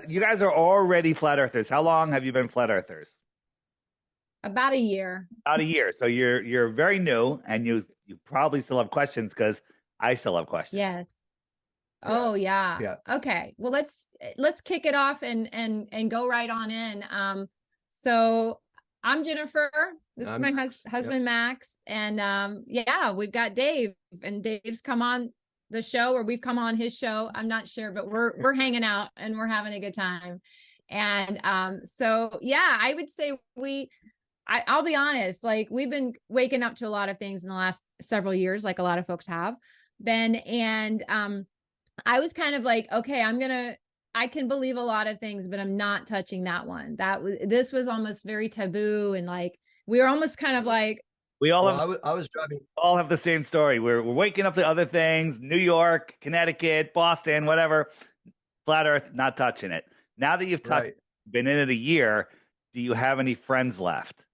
You guys are already flat earthers. How long have you been flat earthers? About a year. About a year. So you're very new, and you probably still have questions because I still have questions. Yes. Yeah. Oh yeah. Yeah. Okay. Well, let's kick it off and go right on in. So I'm Jennifer. This is my Max. husband Max, and yeah, we've got Dave, and Dave's come on the show, or we've come on his show. I'm not sure, but we're hanging out and we're having a good time. And so yeah, I would say I'll be honest, like we've been waking up to a lot of things in the last several years, like a lot of folks have been. And I was kind of like, okay, I can believe a lot of things, but I'm not touching that one. This was almost very taboo. And like, we were almost kind of like, We all Well, have I was driving. all have the same story. We're waking up to other things, New York, Connecticut, Boston, whatever. Flat Earth, not touching it. Now that you've Right. been in it a year, do you have any friends left?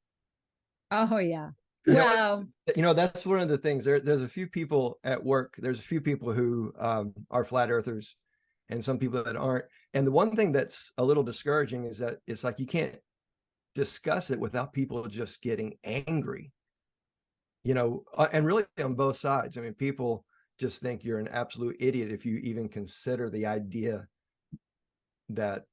oh yeah. You know Well, that's one of the things. There's a few people at work. There's a few people who are flat earthers, and some people that aren't. And the one thing that's a little discouraging is that it's like you can't discuss it without people just getting angry. And really on both sides. I mean, people just think you're an absolute idiot if you even consider the idea that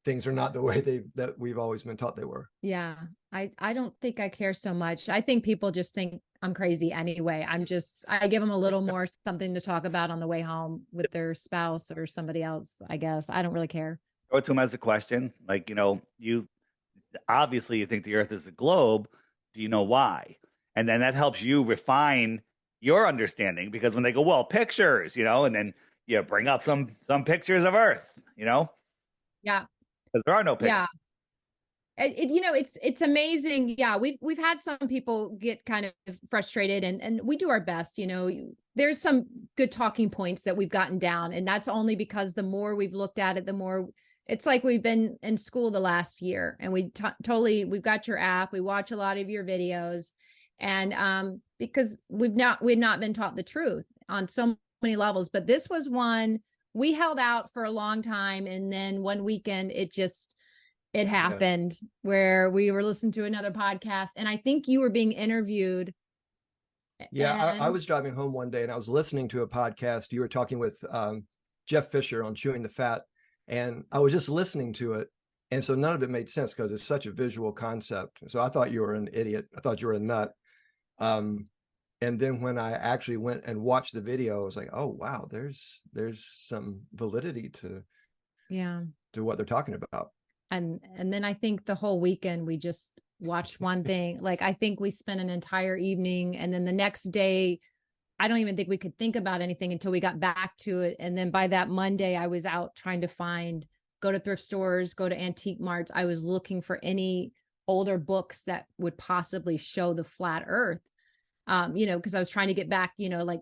things are not the way that we've always been taught they were. yeah, I don't think I care so much. I think people just think I'm crazy anyway. I give them a little more something to talk about on the way home with their spouse or somebody else, I guess. I don't really care. Throw it to them as a question. Like, you obviously you think the Earth is a globe. Do you know why? And then that helps you refine your understanding because when they go, well, pictures, and then you bring up some pictures of Earth, Yeah. because there are no pictures. Yeah. It's amazing. Yeah, we've had some people get kind of frustrated, and we do our best. There's some good talking points that we've gotten down, and that's only because the more we've looked at it, the more it's like we've been in school the last year, and we've got your app. We watch a lot of your videos, and because we've not been taught the truth on so many levels. But this was one we held out for a long time, and then one weekend it happened where we were listening to another podcast, and I think you were being interviewed. Yeah, I was driving home one day and I was listening to a podcast. You were talking with Jeff Fisher on chewing the fat, and I was just listening to it. And so none of it made sense because it's such a visual concept. So I thought you were an idiot. I thought you were a nut. And then when I actually went and watched the video, I was like, oh, wow, there's some validity to what they're talking about. And then I think the whole weekend we just watched one thing. Like, I think we spent an entire evening, and then the next day, I don't even think we could think about anything until we got back to it. And then by that Monday, I was out trying to go to thrift stores, go to antique marts. I was looking for any older books that would possibly show the flat earth. Because I was trying to get back, late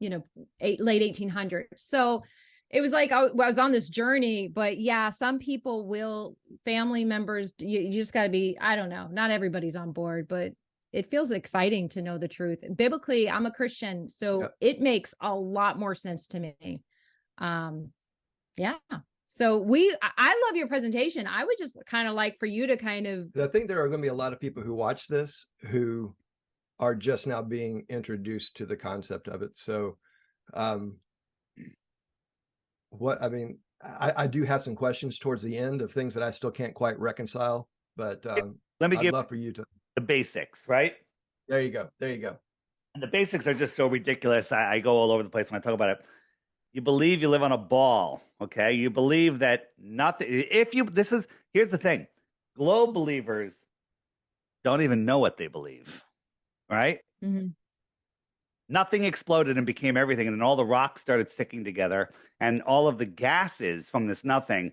1800s. So it was like I was on this journey. But yeah, some people family members, you just got to be, I don't know, not everybody's on board, but it feels exciting to know the truth. Biblically, I'm a Christian, so It makes a lot more sense to me. Yeah. So I love your presentation. I would just kind of like for you to kind of. I think there are going to be a lot of people who watch this who are just now being introduced to the concept of it. So, I do have some questions towards the end of things that I still can't quite reconcile, but I'd love for you to. The basics, right? There you go. And the basics are just so ridiculous. I go all over the place when I talk about it. You believe you live on a ball, okay? You believe that nothing. Here's the thing: globe believers don't even know what they believe, right? Mm-hmm. Nothing exploded and became everything, and then all the rocks started sticking together, and all of the gases from this nothing,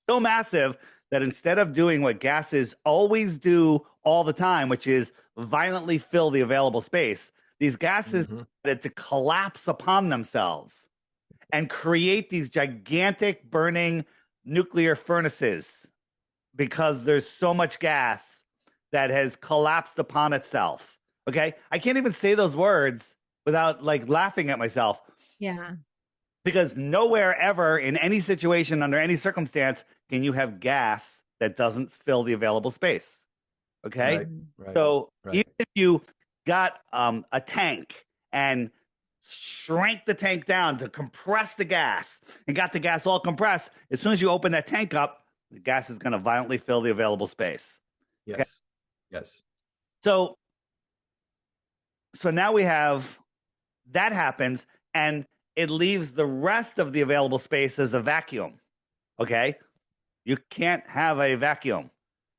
so massive that instead of doing what gases always do all the time, which is violently fill the available space, these gases started to collapse upon themselves and create these gigantic burning nuclear furnaces because there's so much gas that has collapsed upon itself. Okay. I can't even say those words without like laughing at myself. Yeah. Because nowhere ever in any situation, under any circumstance, can you have gas that doesn't fill the available space. Okay. Right. Right. So Right. even if you got a tank and shrank the tank down to compress the gas and got the gas all compressed, as soon as you open that tank up, the gas is going to violently fill the available space. Yes. Okay? Yes. So now we have that happens, and it leaves the rest of the available space as a vacuum. Okay. You can't have a vacuum.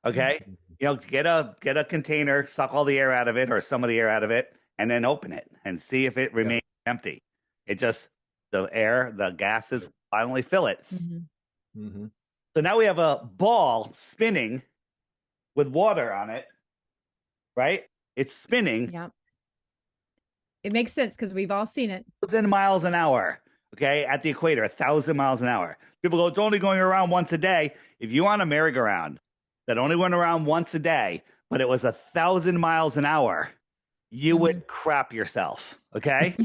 Okay. You know, get a container, suck all the air out of it or some of the air out of it, and then open it and see if it remains empty. It just, the gases finally fill it. So now we have a ball spinning with water on it, right? It's spinning. Yep. It makes sense because we've all seen it. 1,000 miles an hour, okay, at the equator, 1,000 miles an hour. People go, it's only going around once a day. If you're on a merry-go-round that only went around once a day, but it was 1,000 miles an hour, you would crap yourself, okay?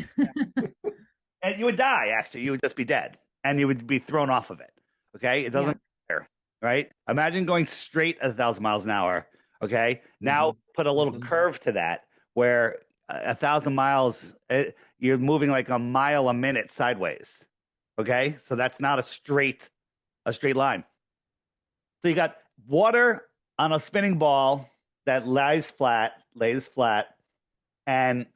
And you would die, actually. You would just be dead, and you would be thrown off of it, okay? It doesn't matter, right? Imagine going straight at 1,000 miles an hour, okay? Now put a little curve to that where 1,000 miles, you're moving like a mile a minute sideways, okay? So that's not a straight line. So you got water on a spinning ball that lays flat, and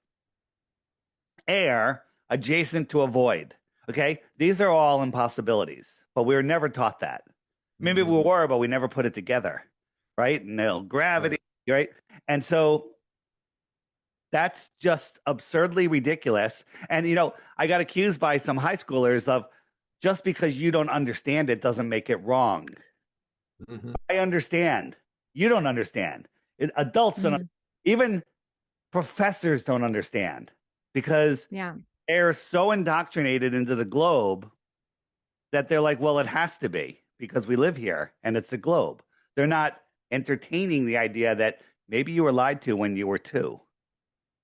air adjacent to a void. Okay, these are all impossibilities, but we were never taught that. Maybe we were, but we never put it together, right? No gravity, right? And so that's just absurdly ridiculous. And you know, I got accused by some high schoolers of just because you don't understand it doesn't make it wrong. I understand. You don't understand. Adults don't, even professors don't understand because they're so indoctrinated into the globe that they're like, well, it has to be because we live here and it's the globe. They're not entertaining the idea that maybe you were lied to when you were 2.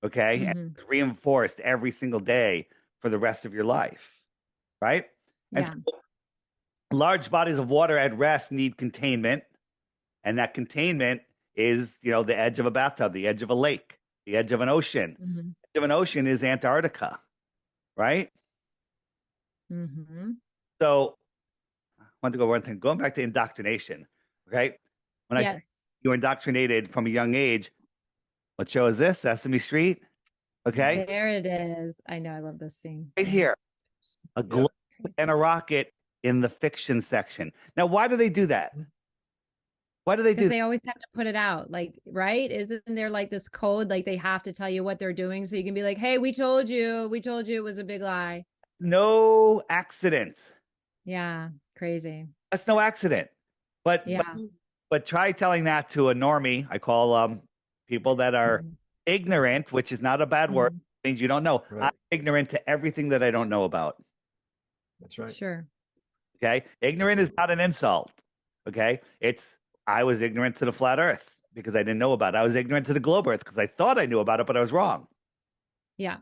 Okay. And it's reinforced every single day for the rest of your life. Right. And so large bodies of water at rest need containment. And that containment is, you know, the edge of a bathtub, the edge of a lake, the edge of an ocean. The edge of an ocean is Antarctica. Right. So I want to go one thing, going back to indoctrination. Okay. When I say you were indoctrinated from a young age, what show is this? Sesame Street. Okay. There it is. I know. I love this scene. Right here. A globe and a rocket in the fiction section. Now, why do they do that? Why do they do that? Because they always have to put it out, like, right? Isn't there like this code, like they have to tell you what they're doing so you can be like, hey, we told you it was a big lie. No accident. Yeah, crazy. That's no accident. But try telling that to a normie. I call people that are ignorant, which is not a bad word. It means you don't know. I'm ignorant to everything that I don't know about. That's right. Sure. Okay. Ignorant is not an insult. Okay. I was ignorant to the flat earth because I didn't know about it. I was ignorant to the globe earth because I thought I knew about it, but I was wrong. Yeah.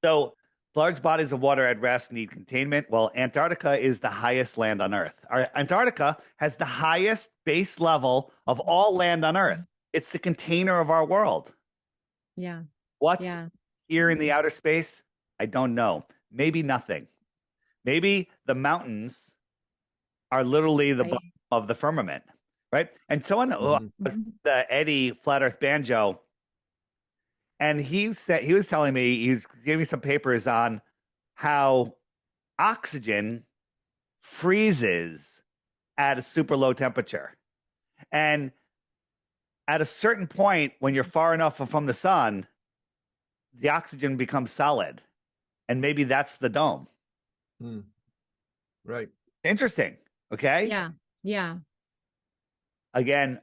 So large bodies of water at rest need containment. Well, Antarctica is the highest land on Earth. Antarctica has the highest base level of all land on Earth. It's the container of our world. Yeah. What's here in the outer space? I don't know. Maybe nothing. Maybe the mountains are literally the bottom of the firmament, right? And someone was the Eddie Flat Earth Banjo, and he was telling me, he gave me some papers on how oxygen freezes at a super low temperature. And at a certain point, when you're far enough from the sun, the oxygen becomes solid. And maybe that's the dome. Right. Interesting. Okay. Yeah. Yeah. Again,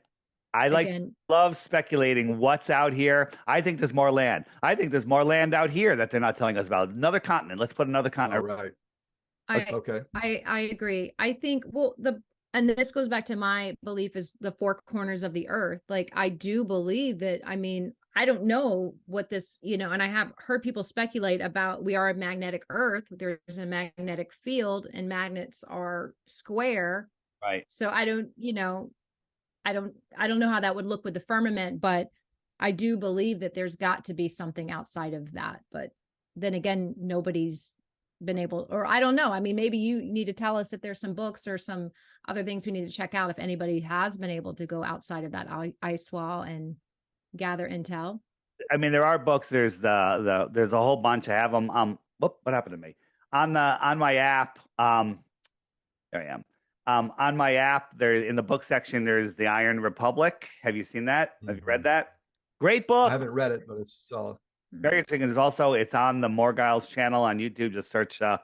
love speculating what's out here. I think there's more land. I think there's more land out here that they're not telling us about. Another continent. Let's put another continent. All right. I agree. I think, and this goes back to my belief is the 4 corners of the earth. Like, I do believe that, I mean, I don't know what this, and I have heard people speculate about, we are a magnetic Earth. There's a magnetic field and magnets are square. Right. So I don't know how that would look with the firmament, but I do believe that there's got to be something outside of that. But then again, nobody's been able, or I don't know. I mean, maybe you need to tell us if there's some books or some other things we need to check out if anybody has been able to go outside of that ice wall and gather intel. I mean, there are books. There's there's a whole bunch. I have them. What happened to me on my app? There I am. On my app, there in the book section, there's the Iron Republic. Have you seen that? Have you read that? Great book. I haven't read it, but it's solid. Very interesting. There's also, it's on the Morgile's channel on YouTube. Just search the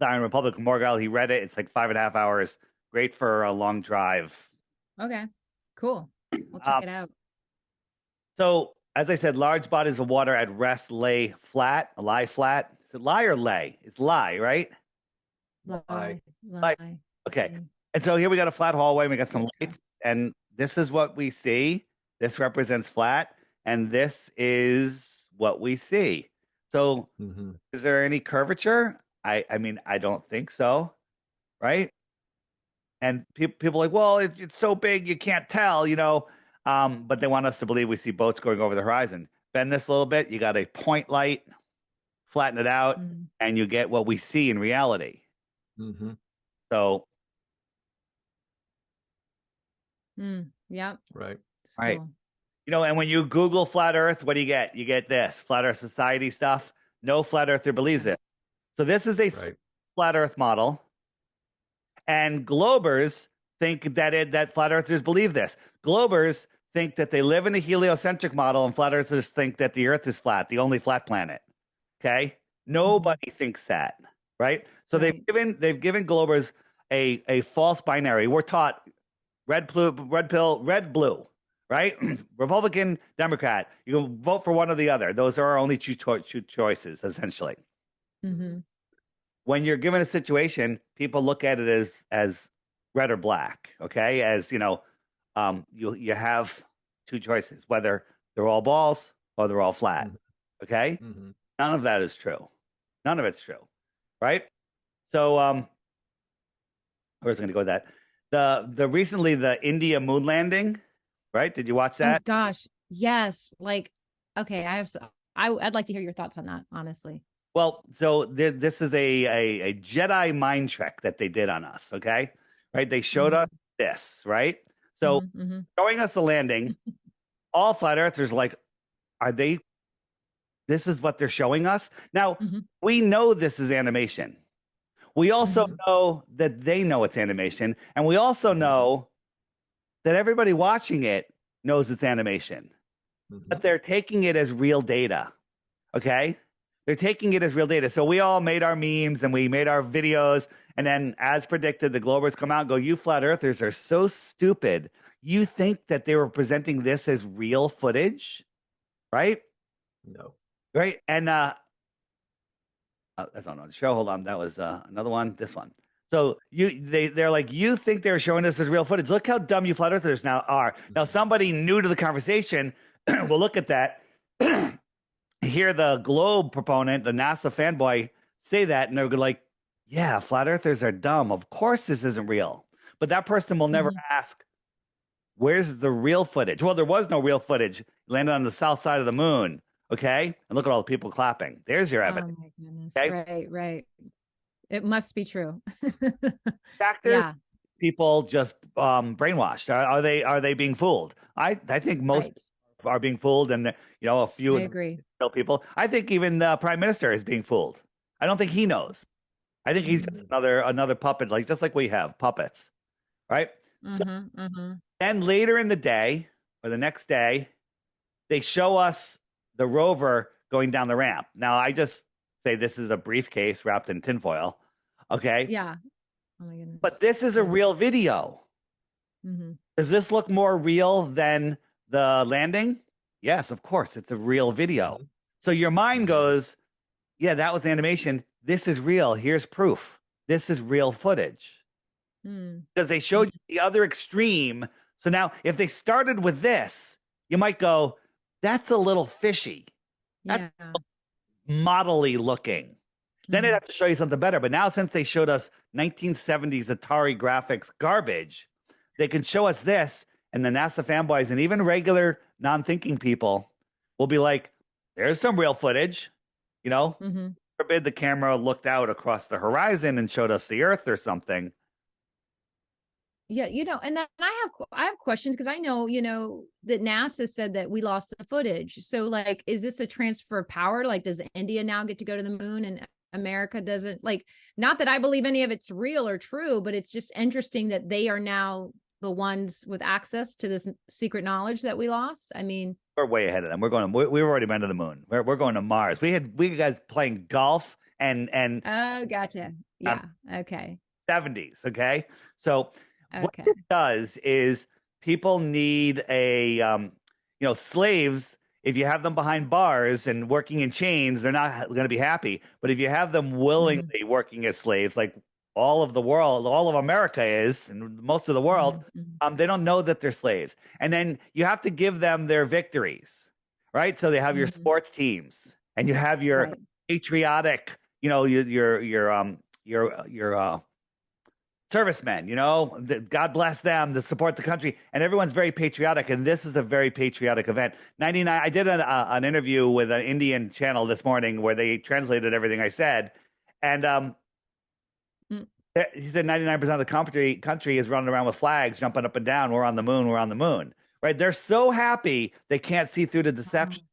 Iron Republic. Morgile, he read it. It's like 5.5 hours. Great for a long drive. Okay, cool. We'll check it out. So, as I said, large bodies of water at rest lie flat. Is it lie or lay? It's lie, right? Lie. Okay. And so here we got a flat hallway. We got some lights, and this is what we see. This represents flat, and this is what we see. So, is there any curvature? I mean, I don't think so, right? And people are like, well, it's so big you can't tell, but they want us to believe we see boats going over the horizon. Bend this a little bit, you got a point light, flatten it out, and you get what we see in reality. So, yeah, right. Right. Cool. And when you Google flat Earth, what do you get? You get this Flat Earth Society stuff. No flat earther believes it. So this is a flat Earth model, and globers think that flat earthers believe this. Globers think that they live in a heliocentric model, and flat earthers think that the Earth is flat, the only flat planet. Okay, nobody thinks that, right? So they've given globers a false binary. We're taught red pill, red blue. Right? Republican, Democrat. You can vote for one or the other. Those are our only two choices, essentially. When you're given a situation, people look at it as red or black. Okay, as you have two choices, whether they're all balls or they're all flat. Okay, none of that is true. None of it's true, right? So, where's going to go with that? The recently the India moon landing. Right? Did you watch that? Oh gosh, yes. Like, okay, I'd like to hear your thoughts on that, honestly. Well, so this is a Jedi mind trick that they did on us. Okay, right? They showed us this, right? So showing us the landing, all flat earthers like, are they? This is what they're showing us. Now we know this is animation. We also know that they know it's animation, and we also know that everybody watching it knows it's animation, but they're taking it as real data. Okay. They're taking it as real data. So we all made our memes and we made our videos. And then as predicted, the globers come out and go, you flat earthers are so stupid. You think that they were presenting this as real footage, right? No. Right. And, that's not on the show. Hold on. That was another one. This one. So they're like, you think they're showing us as real footage. Look how dumb you flat earthers now are. Now, somebody new to the conversation will look at that, hear the globe proponent, the NASA fanboy say that, and they're like, yeah, flat earthers are dumb. Of course this isn't real. But that person will never ask, where's the real footage? Well, there was no real footage. It landed on the south side of the moon. Okay. And look at all the people clapping. There's your evidence. Oh my goodness. Okay? Right. It must be true. Factors, people just brainwashed. Are they being fooled? I think most are being fooled, and a few agree. People. I think even the prime minister is being fooled. I don't think he knows. I think he's just another puppet, just like we have puppets, right? Then later in the day or the next day, they show us the rover going down the ramp. Now I just say this is a briefcase wrapped in tinfoil. Okay. Yeah. Oh my goodness. But this is a real video. Does this look more real than the landing? Yes, of course. It's a real video. So your mind goes, yeah, that was animation. This is real. Here's proof. This is real footage. Because they showed you the other extreme. So now if they started with this, you might go, That's a little fishy. That's Yeah. modelly looking. Then they'd Mhm. have to show you something better. But now, since they showed us 1970s Atari graphics garbage, they can show us this, and the NASA fanboys and even regular non-thinking people will be like, "There's some real footage," you know. Mhm. Forbid the camera looked out across the horizon and showed us the Earth or something. Yeah, and then I have questions because I know, that NASA said that we lost the footage. So like, is this a transfer of power? Like, does India now get to go to the moon and America doesn't? Like, not that I believe any of it's real or true, but it's just interesting that they are now the ones with access to this secret knowledge that we lost. I mean, We're way ahead of them. We've already been to the moon. We're going to Mars. We guys playing golf and oh, gotcha. um, Yeah. Okay. 70s. Okay, so what Okay. this does is people need slaves. If you have them behind bars and working in chains, they're not going to be happy. But if you have them Mhm. willingly working as slaves, like all of the world, all of America is, and most of the world, Mhm. Mhm. they don't know that they're slaves. And then you have to give them their victories, right? So they have your Mhm. sports teams, and you have your Right. patriotic, your servicemen, God bless them to support the country. And everyone's very patriotic. And this is a very patriotic event. 99, I did an interview with an Indian channel this morning where they translated everything I said. And Mm. he said 99% of the country is running around with flags, jumping up and down. We're on the moon. We're on the moon. Right. They're so happy they can't see through the deception.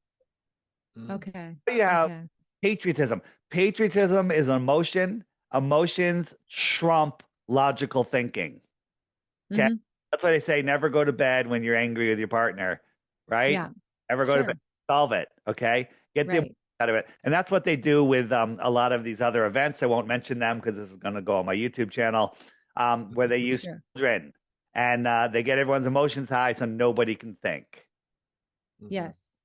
Okay. You have Okay. patriotism. Patriotism is emotion. Emotions trump logical thinking. Okay. Mhm. That's why they say never go to bed when you're angry with your partner, right? Yeah. Never go to bed. Sure. Solve it. Okay. Get the emotion Right. out of it. And that's what they do with a lot of these other events. I won't mention them because this is going to go on my YouTube channel, where they use Sure. children and they get everyone's emotions high so nobody can think. Yes.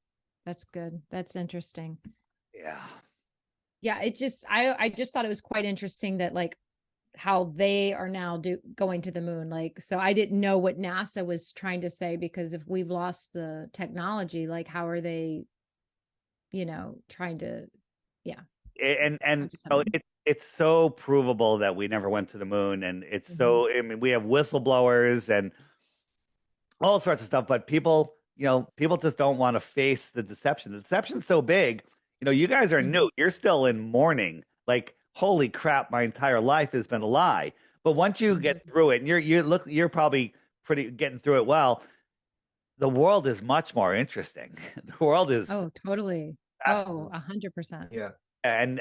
That's good. That's interesting. Yeah. Yeah, I just thought it was quite interesting that like how they are now going to the moon. Like, so I didn't know what NASA was trying to say, because if we've lost the technology, like how are they, trying to, yeah. And That's something. it's so provable that we never went to the moon, and it's Mhm. so, I mean, we have whistleblowers and all sorts of stuff, but people just don't want to face the deception. The deception's so big. You guys are Mhm. new. You're still in mourning. Like, holy crap, my entire life has been a lie. But once you Mhm. get through it, and you're probably pretty getting through it well, the world is much more interesting. The world is Oh, totally. fascinating. Oh, 100%. Yeah. And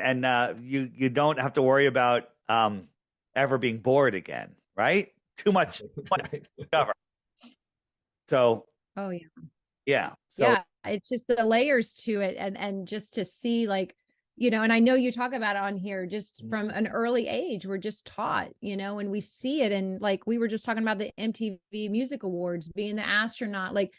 you don't have to worry about ever being bored again, right? Too much Right. to cover. So Oh, yeah. yeah. So Yeah, it's just the layers to it, and just to see, like, and I know you talk about it on here, just from an early age we're just taught, and we see it. And like we were just talking about the MTV Music Awards, being the astronaut, like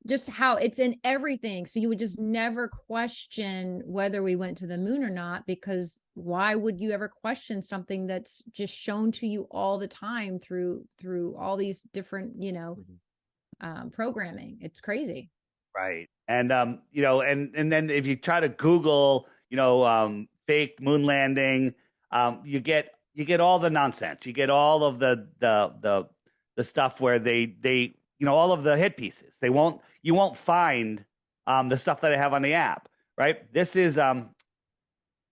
just how it's in everything. So you would just never question whether we went to the moon or not, because why would you ever question something that's just shown to you all the time through all these different, programming? It's crazy. right. And and then if you try to Google, fake moon landing, you get all the nonsense. You get all of the stuff where they all of the hit pieces. You won't find the stuff that I have on the app, right? This is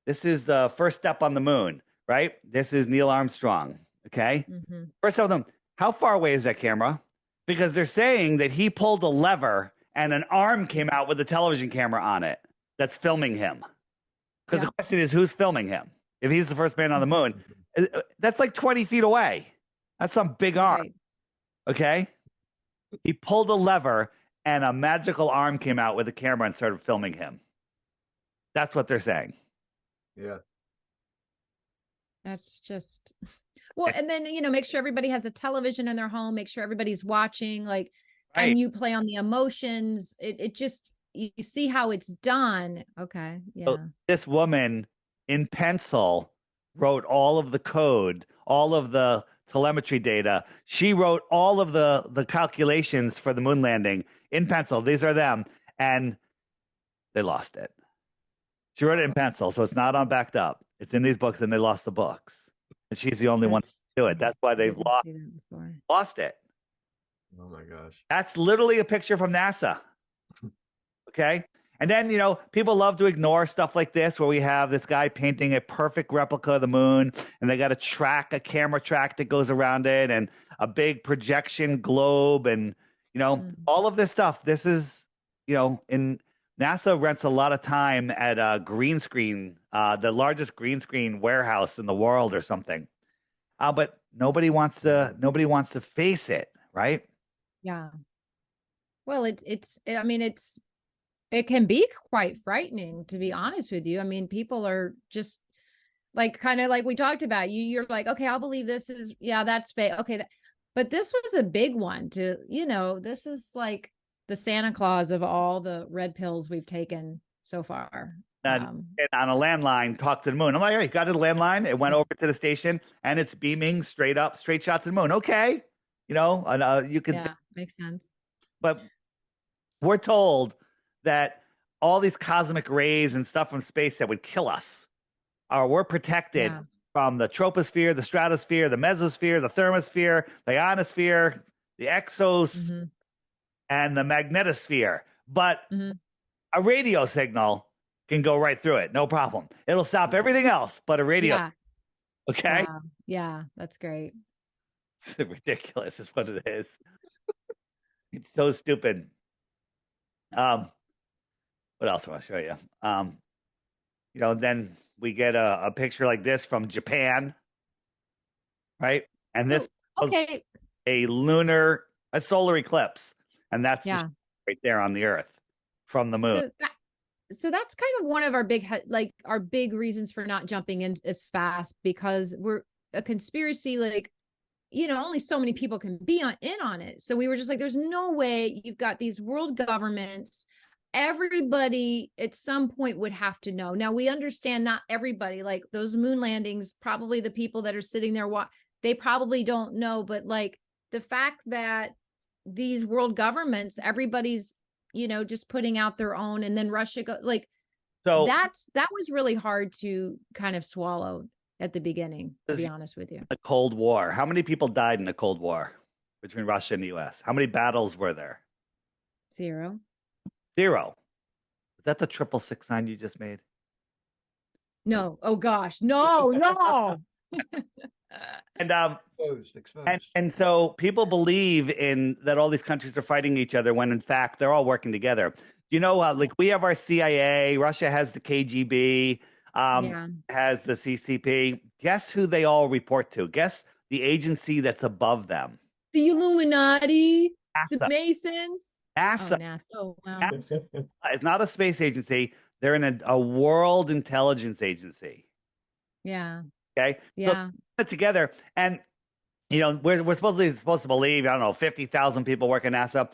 the first step on the moon, right? This is Neil Armstrong. Okay. Mm-hmm. First of them, how far away is that camera? Because they're saying that he pulled a lever and an arm came out with a television camera on it that's filming him. Because Yeah. the question is, who's filming him? If he's the first man on the moon, that's like 20 feet away. That's some big arm. Right. Okay. He pulled a lever and a magical arm came out with a camera and started filming him. That's what they're saying. Yeah. That's just well, and then make sure everybody has a television in their home, make sure everybody's watching, like, Right. and you play on the emotions. It just, you see how it's done. Okay. So Yeah. this woman in pencil wrote all of the code, all of the telemetry data. She wrote all of the calculations for the moon landing in pencil. These are them. and they lost it. She wrote it in pencil, so it's not on backed up. It's in these books, and they lost the books. And she's the only one to do it. That's why they've lost it. Oh my gosh. That's literally a picture from NASA. Okay. And then, people love to ignore stuff like this, where we have this guy painting a perfect replica of the moon, and they got a camera track that goes around it, and a big projection globe, and, all of this stuff. This is, in NASA rents a lot of time at a green screen, the largest green screen warehouse in the world or something. But nobody wants to face it, right? Yeah. Well, it can be quite frightening, to be honest with you. I mean, people are just like, kind of like we talked about, you're like, okay, I'll believe this is, that's fake. Okay. But this was a big one this is like the Santa Claus of all the red pills we've taken so far. And on a landline, talk to the moon. I'm like, all right, got a landline. It went over to the station, and it's beaming straight shot to the moon. Okay. You can. Yeah, makes sense. But we're told that all these cosmic rays and stuff from space that would kill us we're protected from the troposphere, the stratosphere, the mesosphere, the thermosphere, the ionosphere, the exos, and the magnetosphere. But a radio signal can go right through it. No problem. It'll stop everything else but a radio. Yeah. Okay? Yeah, that's great. It's ridiculous is what it is. It's so stupid. What else do I show you? Then we get a picture like this from Japan, right? And this a solar eclipse, and that's right there on the Earth from the moon. So that's kind of one of our big reasons for not jumping in as fast, because we're a conspiracy, only so many people can be in on it. So we were just like, there's no way. You've got these world governments. Everybody at some point would have to know. Now, we understand not everybody, like those moon landings, probably the people that are sitting there, they probably don't know. But the fact that these world governments, everybody's, just putting out their own, and then Russia so that was really hard to kind of swallow at the beginning, to be honest with you. The Cold War. How many people died in the Cold War between Russia and the US? How many battles were there? 0. Is that the 666 sign you just made? No. Oh gosh. No. And exposed. And so people believe in that all these countries are fighting each other, when in fact they're all working together. We have our CIA, Russia has the KGB, has the CCP. Guess who they all report to? Guess the agency that's above them? The Illuminati, NASA. the Masons. NASA. Oh, NASA. Oh, wow. NASA. It's not a space agency. They're in a world intelligence agency. Yeah. Okay. Yeah. So put it together, and we're supposed to believe, I don't know, 50,000 people work at NASA,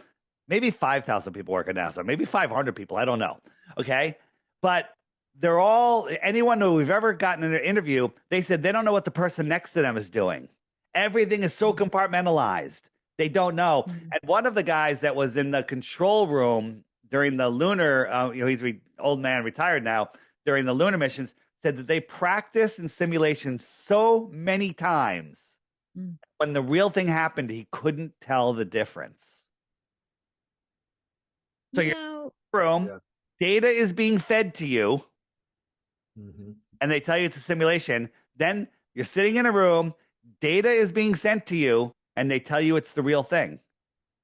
maybe 5,000 people work at NASA, maybe 500 people. I don't know. Okay. But they're all, anyone who we've ever gotten in an interview, they said they don't know what the person next to them is doing. Everything is so compartmentalized. They don't know. And one of the guys that was in the control room during the lunar, he's old man, retired now, during the lunar missions, said that they practiced in simulations so many times. When the real thing happened, he couldn't tell the difference. So you're in the room, data is being fed to you, and they tell you it's a simulation. Then you're sitting in a room, data is being sent to you, and they tell you it's the real thing.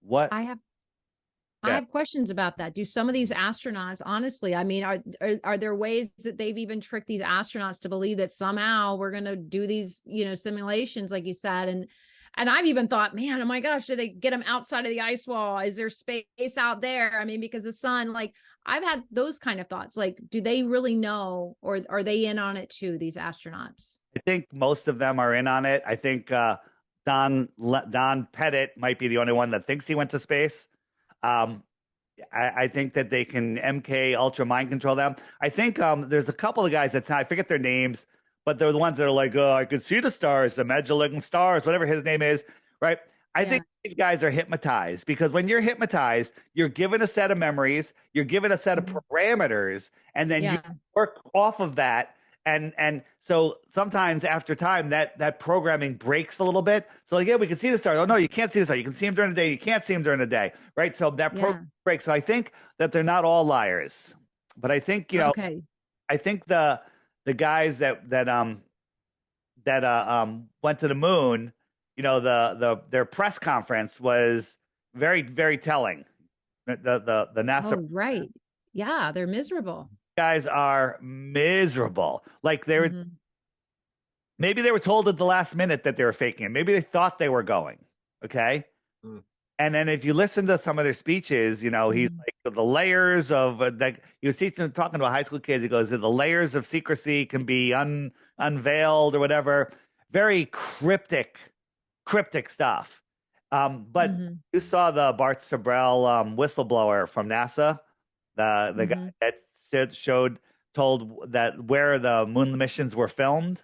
What? I have questions about that. Do some of these astronauts, honestly, I mean, are there ways that they've even tricked these astronauts to believe that somehow we're going to do these, simulations, like you said? And I've even thought, man, oh my gosh, did they get them outside of the ice wall? Is there space out there? I mean, because the sun, I've had those kind of thoughts. Do they really know, or are they in on it too, these astronauts? I think most of them are in on it. I think Don Pettit might be the only one that thinks he went to space. I think that they can MK Ultra mind control them. I think there's a couple of guys I forget their names, but they're the ones that are like, oh, I could see the stars, the Magellanic stars, whatever his name is, right? I think these guys are hypnotized, because when you're hypnotized, you're given a set of memories, you're given a set of parameters, and then you work off of that. And so sometimes after time, that programming breaks a little bit. So like, yeah, we can see the stars. Oh no, you can't see the stars. You can see them during the day. You can't see them during the day, right? So that program breaks. So I think that they're not all liars, but I think, you know, I think the guys that went to the moon, you know, their press conference was very, very telling. The NASA right. Yeah, they're miserable. Guys are miserable. Like maybe they were told at the last minute that they were faking it. Maybe they thought they were going. Okay. And then if you listen to some of their speeches, you know, he's like the layers of that. He was talking to a high school kid. He goes, the layers of secrecy can be unveiled or whatever. Very cryptic stuff. But you saw the Bart Sibrel whistleblower from NASA, the guy that told that where the moon missions were filmed.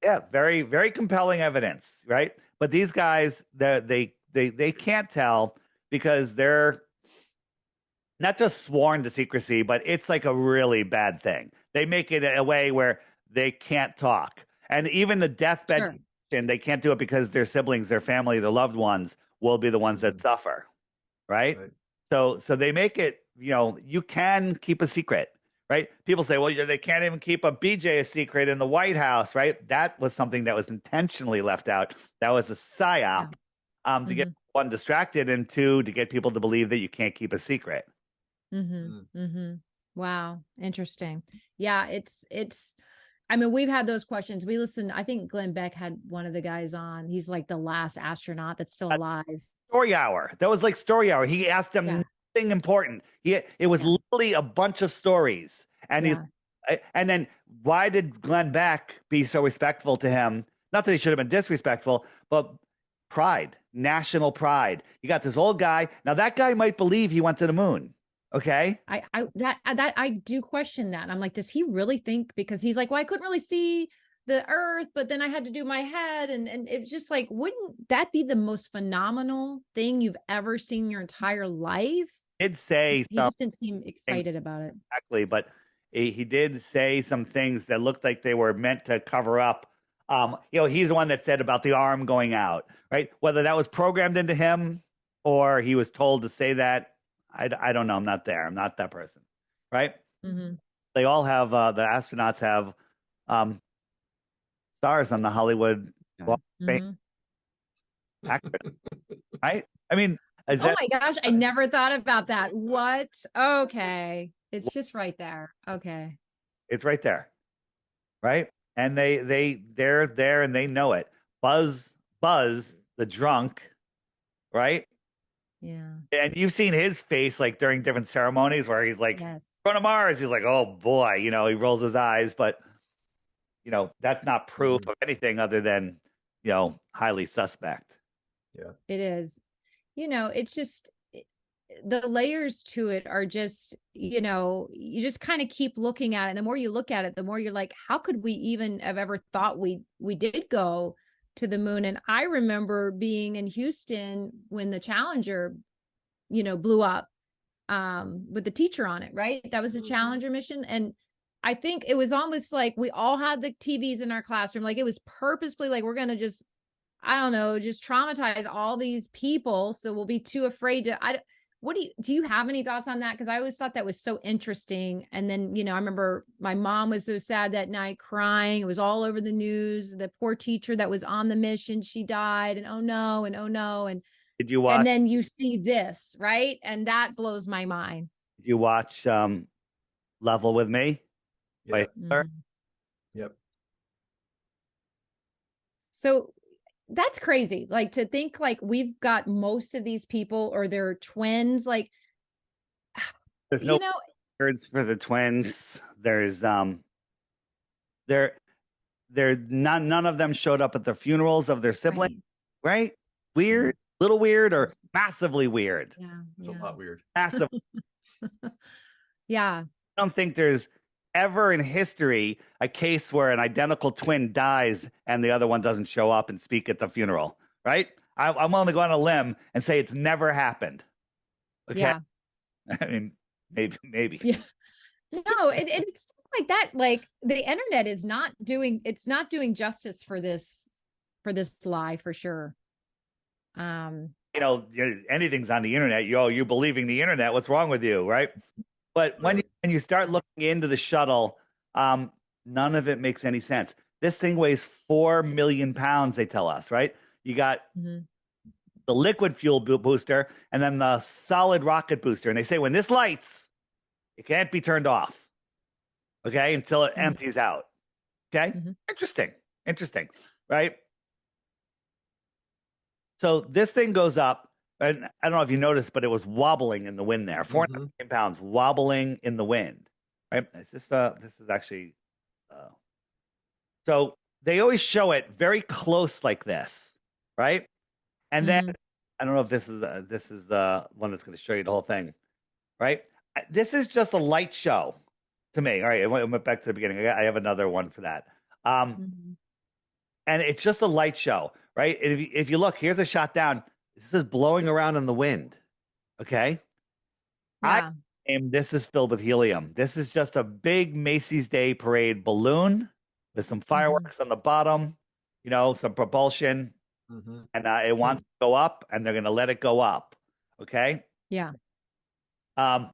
Yeah, very, very compelling evidence, right? But these guys, they can't tell, because they're not just sworn to secrecy, but it's like a really bad thing. They make it a way where they can't talk, and even the deathbed, and they can't do it because their siblings, their family, their loved ones will be the ones that suffer, right? So they make it, you know, you can keep a secret, right? People say, well, they can't even keep a BJ a secret in the White House, right? That was something that was intentionally left out. That was a psyop to get one distracted, and two, to get people to believe that you can't keep a secret. Wow. Interesting. Yeah. It's, I mean, we've had those questions. We listened, I think Glenn Beck had one of the guys on. He's like the last astronaut that's still alive. Story hour. That was like story hour. He asked them nothing important. It was literally a bunch of stories. And and then why did Glenn Beck be so respectful to him? Not that he should have been disrespectful, but pride, national pride. You got this old guy. Now that guy might believe he went to the moon. Okay. I do question that. I'm like, does he really think, because he's like, well, I couldn't really see the earth, but then I had to do my head. And it's just like, wouldn't that be the most phenomenal thing you've ever seen in your entire life? Did say he just didn't seem excited about it. Exactly. But he did say some things that looked like they were meant to cover up. You know, he's the one that said about the arm going out, right? Whether that was programmed into him or he was told to say that, I don't know. I'm not there. I'm not that person, right? They all have, the astronauts have stars on the Hollywood Walk of Fame. Right? I mean, oh my gosh, I never thought about that. What? Okay. It's just right there. Okay. It's right there. Right? And they're there and they know it. Buzz, the drunk, right? Yeah. And you've seen his face like during different ceremonies where he's like, going to Mars. He's like, oh boy, you know, he rolls his eyes, but you know, that's not proof of anything other than, you know, highly suspect. Yeah. It is. You know, it's just, the layers to it are just, you know, you just kind of keep looking at it. And the more you look at it, the more you're like, how could we even have ever thought we did go to the moon? And I remember being in Houston when the Challenger, you know, blew up with the teacher on it, right? That was a Challenger mission. And I think it was almost like we all had the TVs in our classroom. Like it was purposefully like, we're going to just, I don't know, just traumatize all these people. So we'll be too afraid to, what do you have any thoughts on that? Because I always thought that was so interesting. And then, you know, I remember my mom was so sad that night, crying. It was all over the news. The poor teacher that was on the mission, she died, and oh no, and oh no. And did you watch? And then you see this, right? And that blows my mind. Did you watch Level with Me? Yep. Yep. So that's crazy. Like to think like we've got most of these people or they're twins. Like there's no words for the twins. There's none of them showed up at the funerals of their siblings, right? Weird, little weird, or massively weird. Yeah. It's a lot weird. Massive. Yeah. I don't think there's ever in history a case where an identical twin dies and the other one doesn't show up and speak at the funeral, right? I'm willing to go on a limb and say it's never happened. Okay. Yeah. I mean, maybe. Yeah. No, it's stuff like that. Like the internet is it's not doing justice for this lie for sure. Anything's on the internet. You're believing the internet. What's wrong with you, right? But when you start looking into the shuttle, none of it makes any sense. This thing weighs 4 million pounds, they tell us, right? You got the liquid fuel booster and then the solid rocket booster. And they say when this lights, it can't be turned off, okay, until it empties out. Okay? Interesting, right? So this thing goes up, and I don't know if you noticed, but it was wobbling in the wind there. 4.5 million pounds wobbling in the wind, right? This is actually, so they always show it very close like this, right? And then I don't know if this is the one that's going to show you the whole thing, right? This is just a light show to me. All right, I went back to the beginning. I have another one for that. And it's just a light show, right? And if you look, here's a shot down. This is blowing around in the wind. Okay. Yeah. This is filled with helium. This is just a big Macy's Day Parade balloon with some fireworks on the bottom, some propulsion, and it wants to go up, and they're going to let it go up. Okay. Yeah. And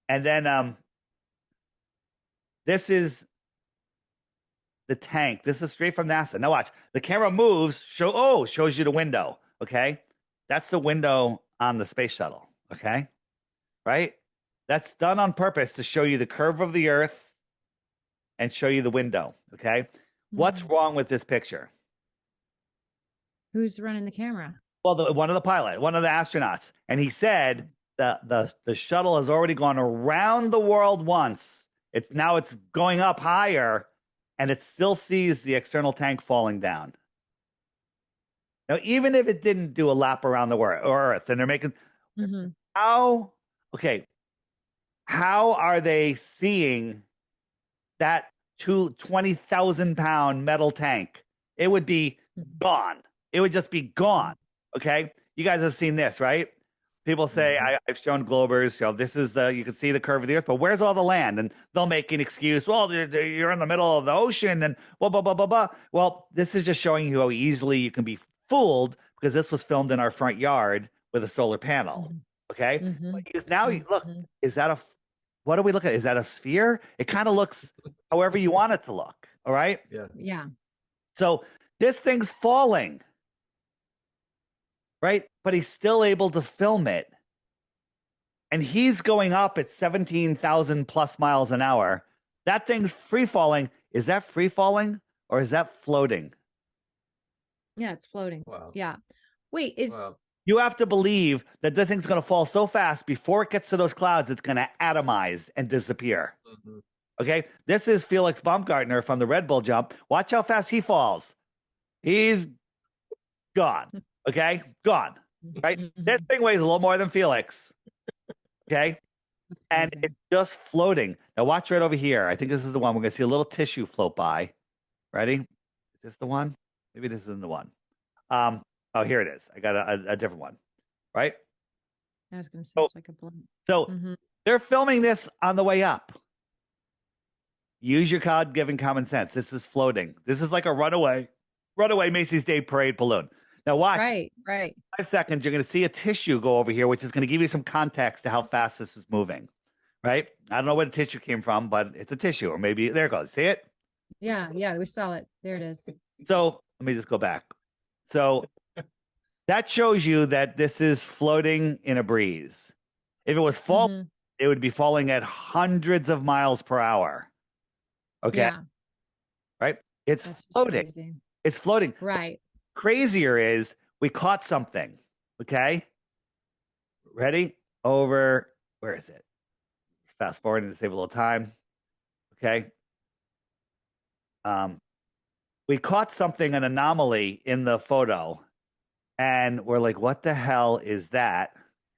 then this is the tank. This is straight from NASA. Now watch. The camera moves, shows you the window. Okay. That's the window on the space shuttle. Okay. Right? That's done on purpose to show you the curve of the Earth and show you the window. Okay. What's wrong with this picture? Who's running the camera? Well, one of the astronauts. And he said the shuttle has already gone around the world once. It's going up higher, and it still sees the external tank falling down. Now, even if it didn't do a lap around the Earth, and they're making how are they seeing that 20,000 pound metal tank? It would be gone. It would just be gone. Okay, you guys have seen this, right? People say I've shown Globers. This is you can see the curve of the Earth, but where's all the land? And they'll make an excuse. Well, you're in the middle of the ocean, and blah blah blah blah blah. Well, this is just showing you how easily you can be fooled because this was filmed in our front yard with a solar panel. Okay, now look, what do we look at? Is that a sphere? It kind of looks however you want it to look. All right. Yeah. So this thing's falling. Right? But he's still able to film it. And he's going up at 17,000 plus miles an hour. That thing's free falling. Is that free falling or is that floating? Yeah, it's floating. Wow. Yeah. Wait, You have to believe that this thing's going to fall so fast before it gets to those clouds, it's going to atomize and disappear. Okay? This is Felix Baumgartner from the Red Bull jump. Watch how fast he falls. He's gone. Okay, gone. Right? This thing weighs a little more than Felix. Okay, and it's just floating. Now watch right over here. I think this is the one. We're gonna see a little tissue float by. Ready? Is this the one? Maybe this isn't the one. Oh, here it is. I got a different one. Right? I was gonna say it's like a blunt. So they're filming this on the way up. Use your God-given common sense. This is floating. This is like a runaway Macy's Day Parade balloon. Now watch. Right. 5 seconds, you're going to see a tissue go over here, which is going to give you some context to how fast this is moving, right? I don't know where the tissue came from, but it's a tissue, or maybe there it goes. See it? Yeah, we saw it. There it is. So let me just go back. So that shows you that this is floating in a breeze. If it was falling, it would be falling at hundreds of miles per hour. Okay. Yeah. Right? It's floating. Crazy. It's floating. Right. Crazier is we caught something. Okay. Ready? Over. Where is it? Let's fast forward and save a little time. Okay. We caught something, an anomaly in the photo, and we're like, what the hell is that?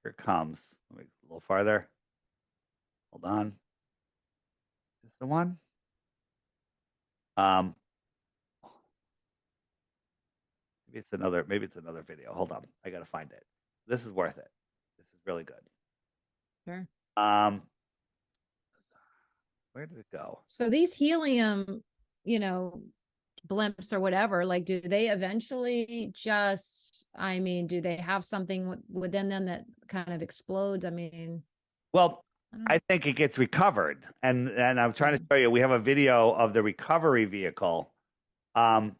Here it comes. Let me a little farther. Hold on. Is this the one? maybe it's another video. Hold on. I got to find it. This is worth it. This is really good. Sure. Where did it go? So these helium, blimps or whatever, like, do they eventually do they have something within them that kind of explodes? Well, I I think it gets recovered. And I'm trying to show you, we have a video of the recovery vehicle. Where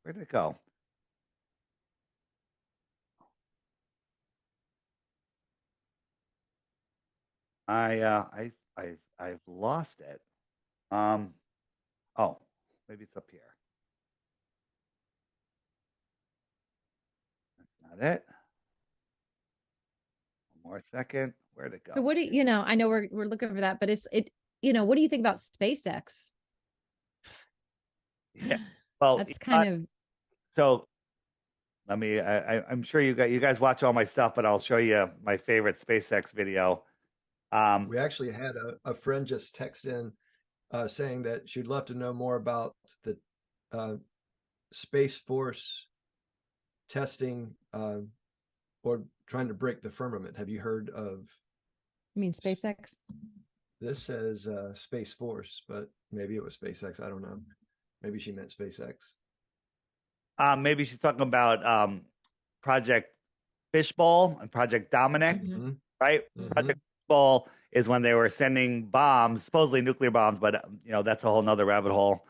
did it go? I've lost it. Oh, maybe it's up here. That's not it. One more second. Where'd it go? So what do I know we're looking for that, but what do you think about SpaceX? Yeah. Well, That's kind of so let me I'm sure you guys watch all my stuff, but I'll show you my favorite SpaceX video. We actually had a friend just text in saying that she'd love to know more about the Space Force testing or trying to break the firmament. Have you heard of? You mean SpaceX? This says Space Force, but maybe it was SpaceX. I don't know. Maybe she meant SpaceX. Maybe she's talking about Project Fishbowl and Project Dominic, right? Project Fishbowl is when they were sending bombs, supposedly nuclear bombs, but that's a whole nother rabbit hole,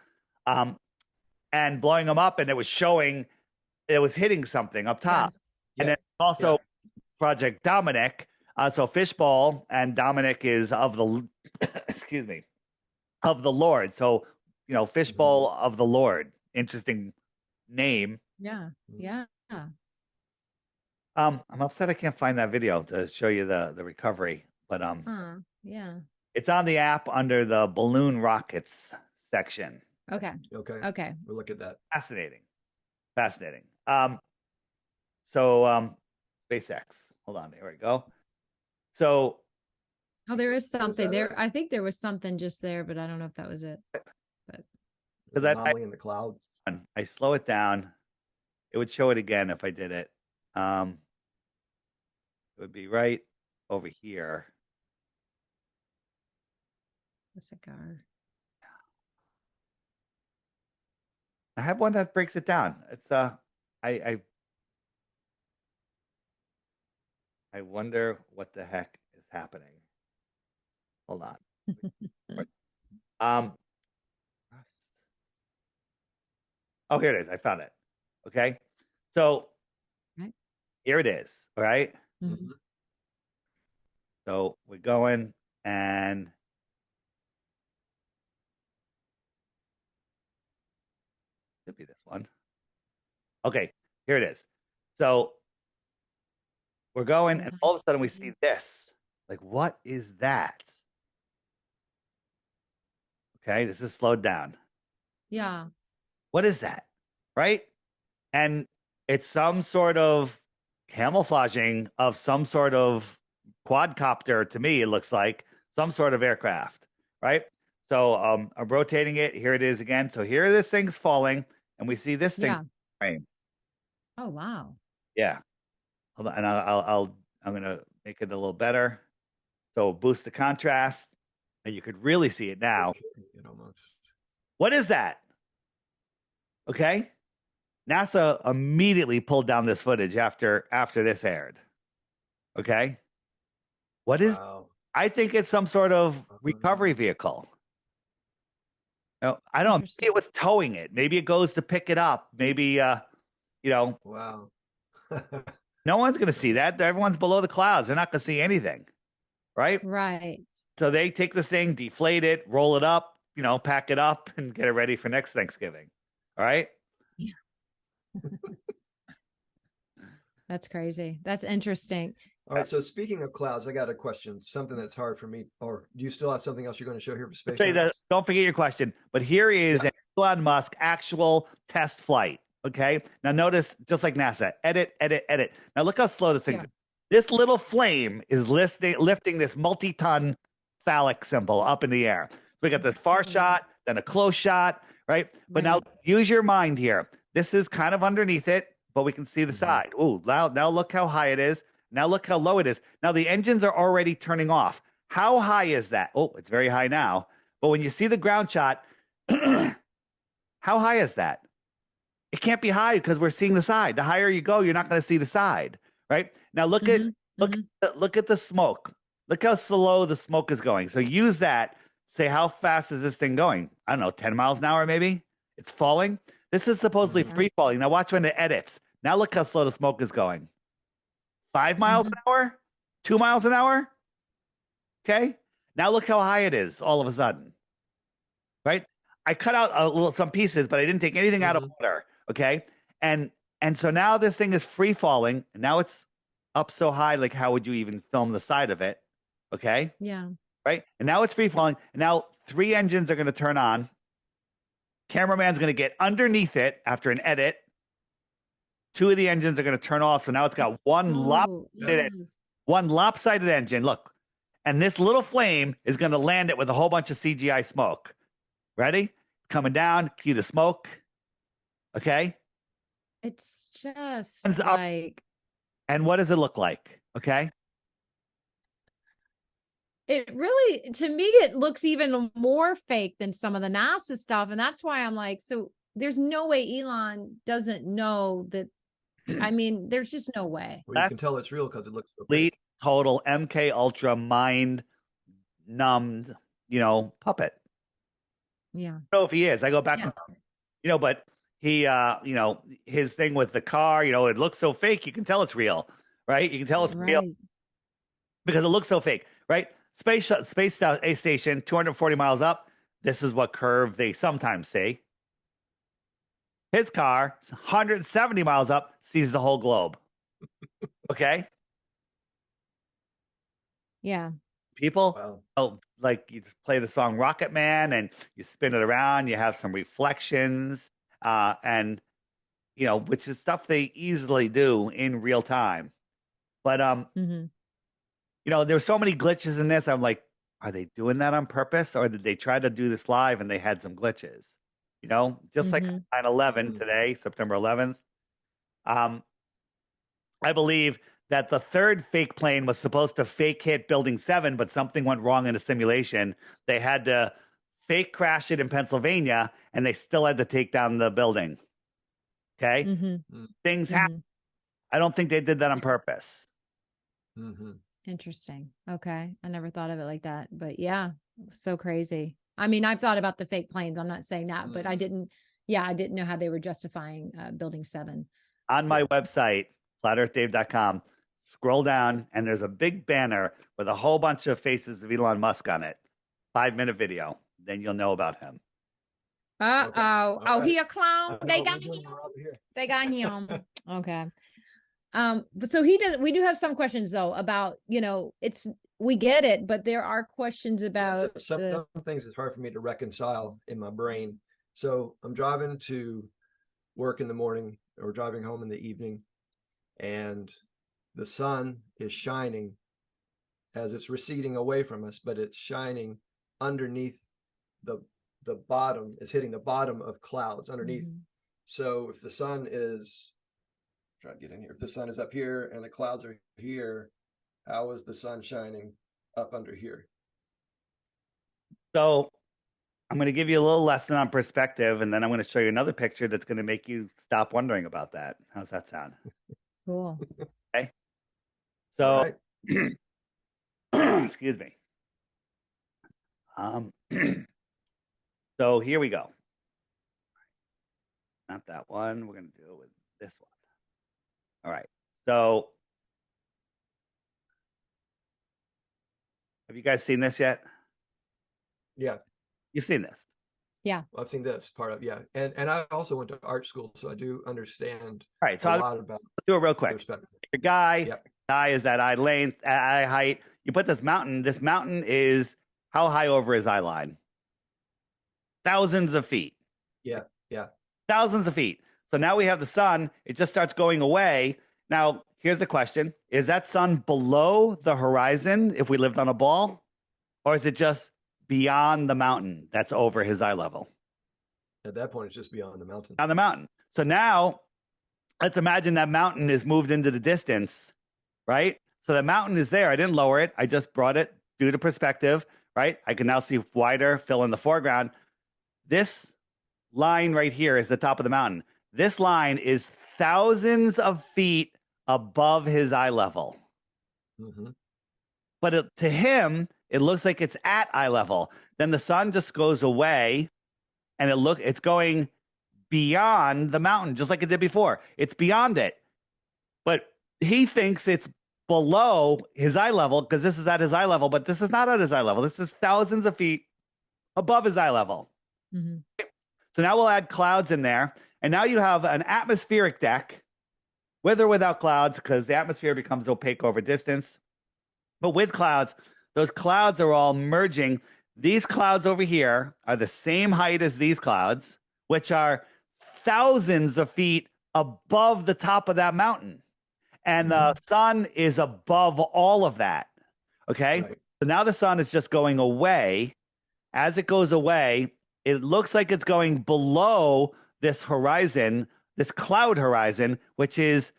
and blowing them up, and it was showing it was hitting something up top. Yes. And then also Project Dominic. So Fishbowl and Dominic is of the excuse me, of the Lord. So Fishbowl of the Lord. Interesting name. Yeah. Yeah. I'm upset I can't find that video to show you the recovery, but yeah. it's on the app under the balloon rockets section. Okay. We'll look at that. Fascinating. SpaceX. Hold on, here we go. So there is something there. I think there was something just there, but I don't know if that was it. But anomaly in the clouds. I slow it down. It would show it again if I did it. It would be right over here. a cigar. I have one that breaks it down. It's I wonder what the heck is happening. Hold on. Oh, here it is. I found it. Okay. So here it is. All right. So we're going and could be this one. Okay, here it is. So we're going, and all of a sudden we see this. Like, what is that? Okay, this is slowed down. Yeah. What is that? Right? And it's some sort of camouflaging of some sort of quadcopter. To me, it looks like some sort of aircraft, right? So I'm rotating it. Here it is again. So here this thing's falling, and we see this thing frame. Oh wow. Yeah. Hold on, and I'm gonna make it a little better. So boost the contrast, and you could really see it now. What is that? Okay. NASA immediately pulled down this footage after this aired. Okay. What is? I think it's some sort of recovery vehicle. No, I don't know. Maybe it was towing it. Maybe it goes to pick it up. Maybe Wow. No one's going to see that. Everyone's below the clouds. They're not going to see anything. Right? Right. So they take this thing, deflate it, roll it up, pack it up and get it ready for next Thanksgiving. All right? Yeah. That's crazy. That's interesting. All right. So speaking of clouds, I got a question. Something that's hard for me. Or do you still have something else you're going to show here for SpaceX? Don't forget your question. But here is an Elon Musk actual test flight. Okay. Now notice, just like NASA, edit. Now look how slow this thing is. This little flame is lifting this multi-ton phallic symbol up in the air. We got this far shot, then a close shot, right? But now use your mind here. This is kind of underneath it, but we can see the side. Oh, now look how high it is. Now look how low it is. Now the engines are already turning off. How high is that? Oh, it's very high now. But when you see the ground shot, how high is that? It can't be high because we're seeing the side. The higher you go, you're not going to see the side, right? Now look at look at the smoke. Look how slow the smoke is going. So use that. Say, how fast is this thing going? I don't know, 10 miles an hour maybe? It's falling. This is supposedly free falling. Now watch when it edits. Now look how slow the smoke is going. 5 miles an hour? 2 miles an hour? Okay. Now look how high it is all of a sudden. Right? I cut out some pieces, but I didn't take anything out of water. Okay. And so now this thing is free falling. And now it's up so high, like how would you even film the side of it? Okay. Yeah. Right. And now it's free falling. And now 3 engines are going to turn on. Cameraman's going to get underneath it after an edit. 2 of the engines are going to turn off. So now it's got one lopsided engine. Look. And this little flame is going to land it with a whole bunch of CGI smoke. Ready? Coming down. Cue the smoke. Okay. It's just Hands up. like. And what does it look like? Okay. It really, to me, it looks even more fake than some of the NASA stuff. And that's why I'm like, so there's no way Elon doesn't know that. I mean, there's just no way. Well, you can tell it's real because it looks so Complete, fake. total MK Ultra mind numbed, puppet. Yeah. I don't know if he is. I go back, but he, his thing with the car, it looks so fake. You can tell it's real, right? You can tell it's real because it looks so fake, right? Space station, 240 miles up. This is what curve they sometimes see. His car, 170 miles up, sees the whole globe. Okay. Yeah. People, like you play the song Rocket Man and you spin it around, you have some reflections, and which is stuff they easily do in real time. But there's so many glitches in this. I'm like, are they doing that on purpose, or did they try to do this live and they had some glitches? Just like 9/11 today, September 11th. I believe that the third fake plane was supposed to fake hit Building 7, but something went wrong in the simulation. They had to fake crash it in Pennsylvania, and they still had to take down the building. Okay? Things happen. I don't think they did that on purpose. Interesting. Okay. I never thought of it like that. But yeah, so crazy. I mean, I've thought about the fake planes. I'm not saying that, but I didn't know how they were justifying Building 7. On my website, flatearthdave.com, scroll down, and there's a big banner with a whole bunch of faces of Elon Musk on it. 5-minute video. Then you'll know about him. Oh, he a clown? They got him. They got him. Okay. But so we do have some questions though about, we get it, but there are questions about some things it's hard for me to reconcile in my brain. So I'm driving to work in the morning or driving home in the evening, and the sun is shining as it's receding away from us, but it's shining underneath the bottom. It's hitting the bottom of clouds underneath. So if the sun is try to get in here. If the sun is up here and the clouds are here, how is the sun shining up under here? So I'm going to give you a little lesson on perspective, and then I'm going to show you another picture that's going to make you stop wondering about that. How's that sound? Cool. Okay. So, excuse me. So here we go. Not that one. We're going to do it with this one. All right. So have you guys seen this yet? Yeah. You've seen this? Yeah. Well, I've seen this part of, And I also went to art school, so I do understand All right, so a lot about do it real quick. Your guy is at eye length, at eye height. You put this mountain. This mountain is how high over his eye line? Thousands of feet. Yeah. Thousands of feet. So now we have the sun. It just starts going away. Now, here's the question. Is that sun below the horizon if we lived on a ball? Or is it just beyond the mountain that's over his eye level? At that point, it's just beyond the mountain. On the mountain. So now let's imagine that mountain is moved into the distance, right? So the mountain is there. I didn't lower it. I just brought it due to perspective, right? I can now see wider, fill in the foreground. This line right here is the top of the mountain. This line is thousands of feet above his eye level. Mm-hmm. But to him, it looks like it's at eye level. Then the sun just goes away, and it's going beyond the mountain, just like it did before. It's beyond it. But he thinks it's below his eye level because this is at his eye level, but this is not at his eye level. This is thousands of feet above his eye level. Mm-hmm. So now we'll add clouds in there. And now you have an atmospheric deck, with or without clouds, because the atmosphere becomes opaque over distance. But with clouds, those clouds are all merging. These clouds over here are the same height as these clouds, which are thousands of feet above the top of that mountain. And the sun is above all of that. Okay. Right. So now the sun is just going away. As it goes away, it looks like it's going below this horizon, this cloud horizon, which is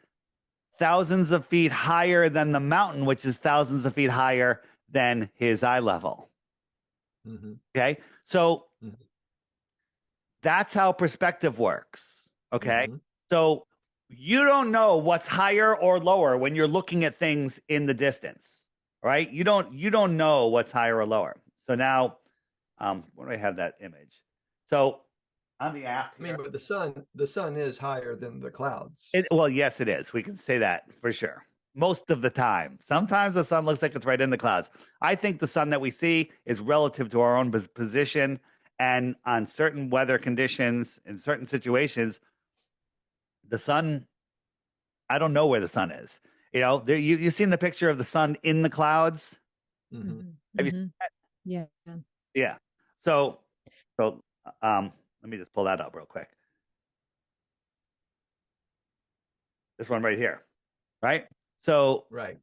thousands of feet higher than the mountain, which is thousands of feet higher than his eye level. Mm-hmm. Okay. So Mhm. that's how perspective works. Okay. Mhm. So you don't know what's higher or lower when you're looking at things in the distance, right? You don't know what's higher or lower. So now, where do I have that image? So on the app I mean, here, but the sun is higher than the clouds. well, yes, it is. We can say that for sure. Most of the time. Sometimes the sun looks like it's right in the clouds. I think the sun that we see is relative to our own position, and on certain weather conditions, in certain situations, the sun, I don't know where the sun is. You know, you've seen the picture of the sun in the clouds. Mm-hmm. Have you seen that? Yeah. Yeah. So, let me just pull that up real quick. This one right here, right? So Right.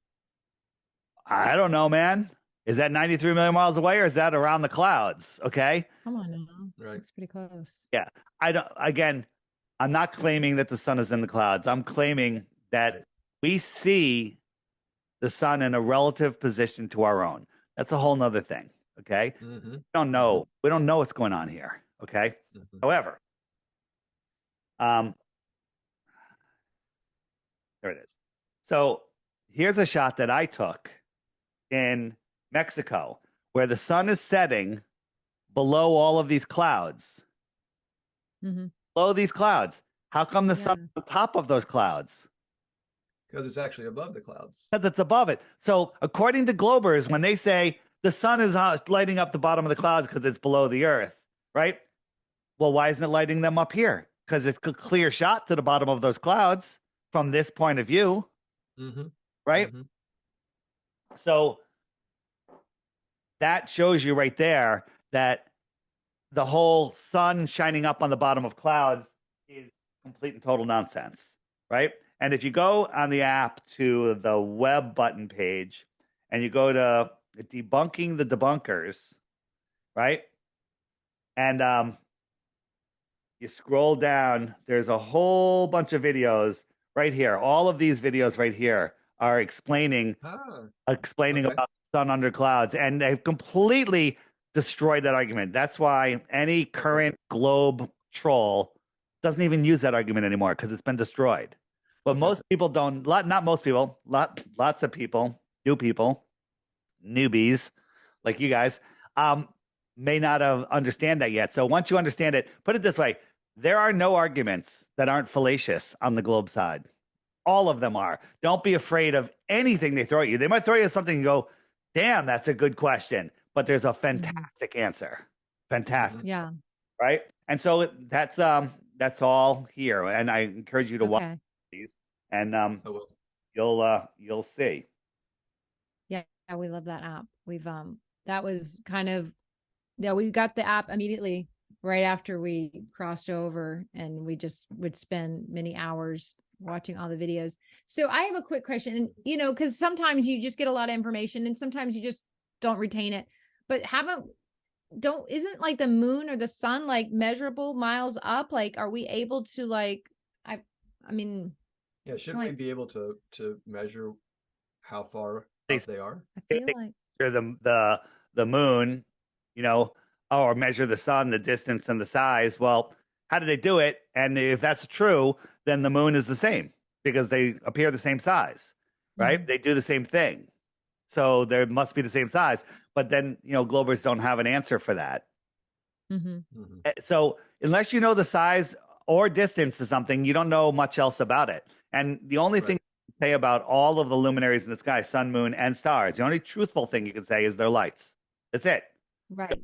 I don't know, man. Is that 93 million miles away, or is that around the clouds? Okay. Come on now. Right. It's pretty close. Yeah. Again, I'm not claiming that the sun is in the clouds. I'm claiming that we see the sun in a relative position to our own. That's a whole nother thing. Okay. Mm-hmm. We don't know. We don't know what's going on here. Okay. Mm-hmm. However, there it is. So here's a shot that I took in Mexico where the sun is setting below all of these clouds. Mm-hmm. Below these clouds. How come the sun on top of those clouds? Because it's actually above the clouds. Because it's above it. So according to Globers, when they say the sun is lighting up the bottom of the clouds because it's below the earth, right? Well, why isn't it lighting them up here? Because it's a clear shot to the bottom of those clouds from this point of view, Mm-hmm. right? Mm-hmm. So that shows you right there that the whole sun shining up on the bottom of clouds is complete and total nonsense, right? And if you go on the app to the web button page and you go to debunking the debunkers, right? And you scroll down, there's a whole bunch of videos right here. All of these videos right here are explaining Okay. about the sun under clouds, and they've completely destroyed that argument. That's why any current globe troll doesn't even use that argument anymore because it's been destroyed. But most people don't, not most people, lots of people, new people, newbies like you guys, may not have understand that yet. So once you understand it, put it this way, there are no arguments that aren't fallacious on the globe side. All of them are. Don't be afraid of anything they throw at you. They might throw you something and go, damn, that's a good question. But there's a fantastic answer. Fantastic. Yeah. Right. And so that's all here. And I encourage you to watch these, and you'll see. Yeah, we love that app. We've that was kind of, we got the app immediately right after we crossed over, and we just would spend many hours watching all the videos. So I have a quick question, and because sometimes you just get a lot of information and sometimes you just don't retain it. But isn't like the moon or the sun like measurable miles up? Like, are we able to like I mean, Yeah, shouldn't we be able to measure how far up they are? I feel like the moon, you know, or measure the sun, the distance and the size. Well, how do they do it? And if that's true, then the moon is the same because they appear the same size, right? They do the same thing. So there must be the same size. But then, Globers don't have an answer for that. So unless you know the size or distance to something, you don't know much else about it. And the only thing you can say about all of the luminaries in the sky, sun, moon, and stars, the only truthful thing you can say is their lights. That's it. Right.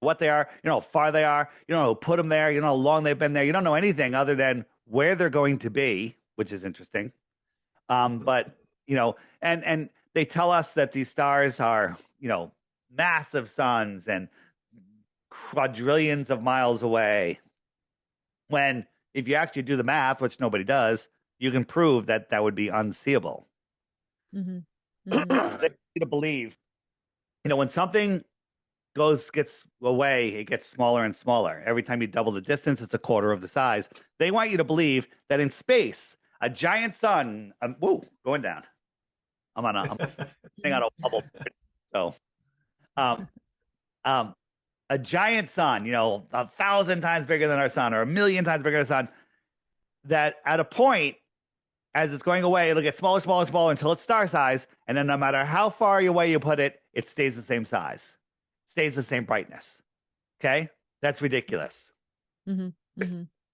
What they are, how far they are, who put them there, how long they've been there. You don't know anything other than where they're going to be, which is interesting. But, and they tell us that these stars are, massive suns and quadrillions of miles away. When if you actually do the math, which nobody does, you can prove that that would be unseeable. They need to believe, when something gets away, it gets smaller and smaller. Every time you double the distance, it's a quarter of the size. They want you to believe that in space, a giant sun, going down. I'm on a bubble. So, a giant sun, 1,000 times bigger than our sun or 1,000,000 times bigger than our sun, that at a point, as it's going away, it'll get smaller, smaller, smaller until it's star size. And then no matter how far away you put it, it stays the same size, stays the same brightness. Okay? That's ridiculous.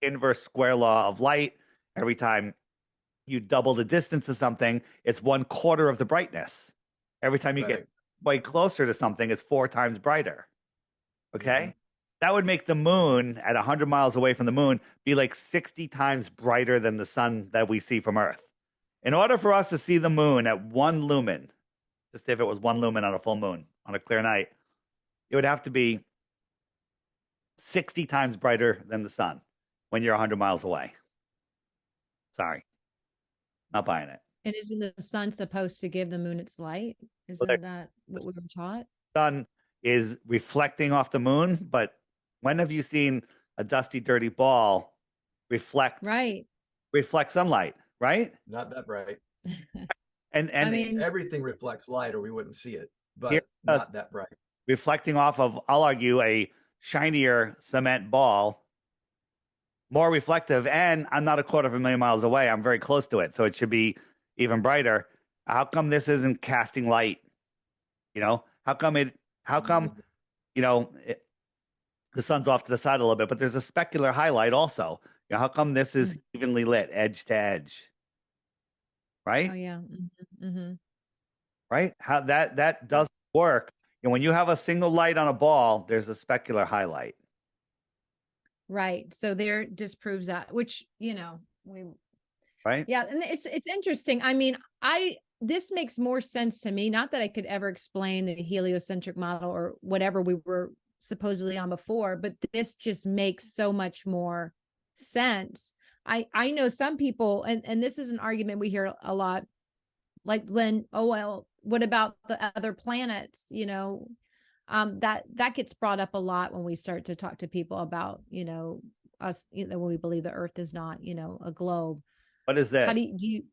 Inverse square law of light. Every time you double the distance of something, it's 1/4 of the brightness. Every time you get way closer to something, it's 4 times brighter. Okay? That would make the moon at 100 miles away from the moon be like 60 times brighter than the sun that we see from Earth. In order for us to see the moon at 1 lumen, just if it was 1 lumen on a full moon on a clear night, it would have to be 60 times brighter than the sun when you're 100 miles away. Sorry. Not buying it. And isn't the sun supposed to give the moon its light? Isn't that what we were taught? Sun is reflecting off the moon, but when have you seen a dusty, dirty ball reflect sunlight, right? Not that bright. And I mean, everything reflects light or we wouldn't see it, but not that bright. Reflecting off of, I'll argue, a shinier cement ball, more reflective, and I'm not 250,000 miles away. I'm very close to it, so it should be even brighter. How come this isn't casting light? How come, the sun's off to the side a little bit, but there's a specular highlight also. How come this is evenly lit, edge to edge? Right? Oh, yeah. Right? How that doesn't work. When you have a single light on a ball, there's a specular highlight. Right. So there disproves that, which, right. Yeah. And it's interesting. I mean, this makes more sense to me. Not that I could ever explain the heliocentric model or whatever we were supposedly on before, but this just makes so much more sense. I know some people, and this is an argument we hear a lot, like when, what about the other planets? That gets brought up a lot when we start to talk to people about, us, when we believe the Earth is not, a globe. What is this? How do you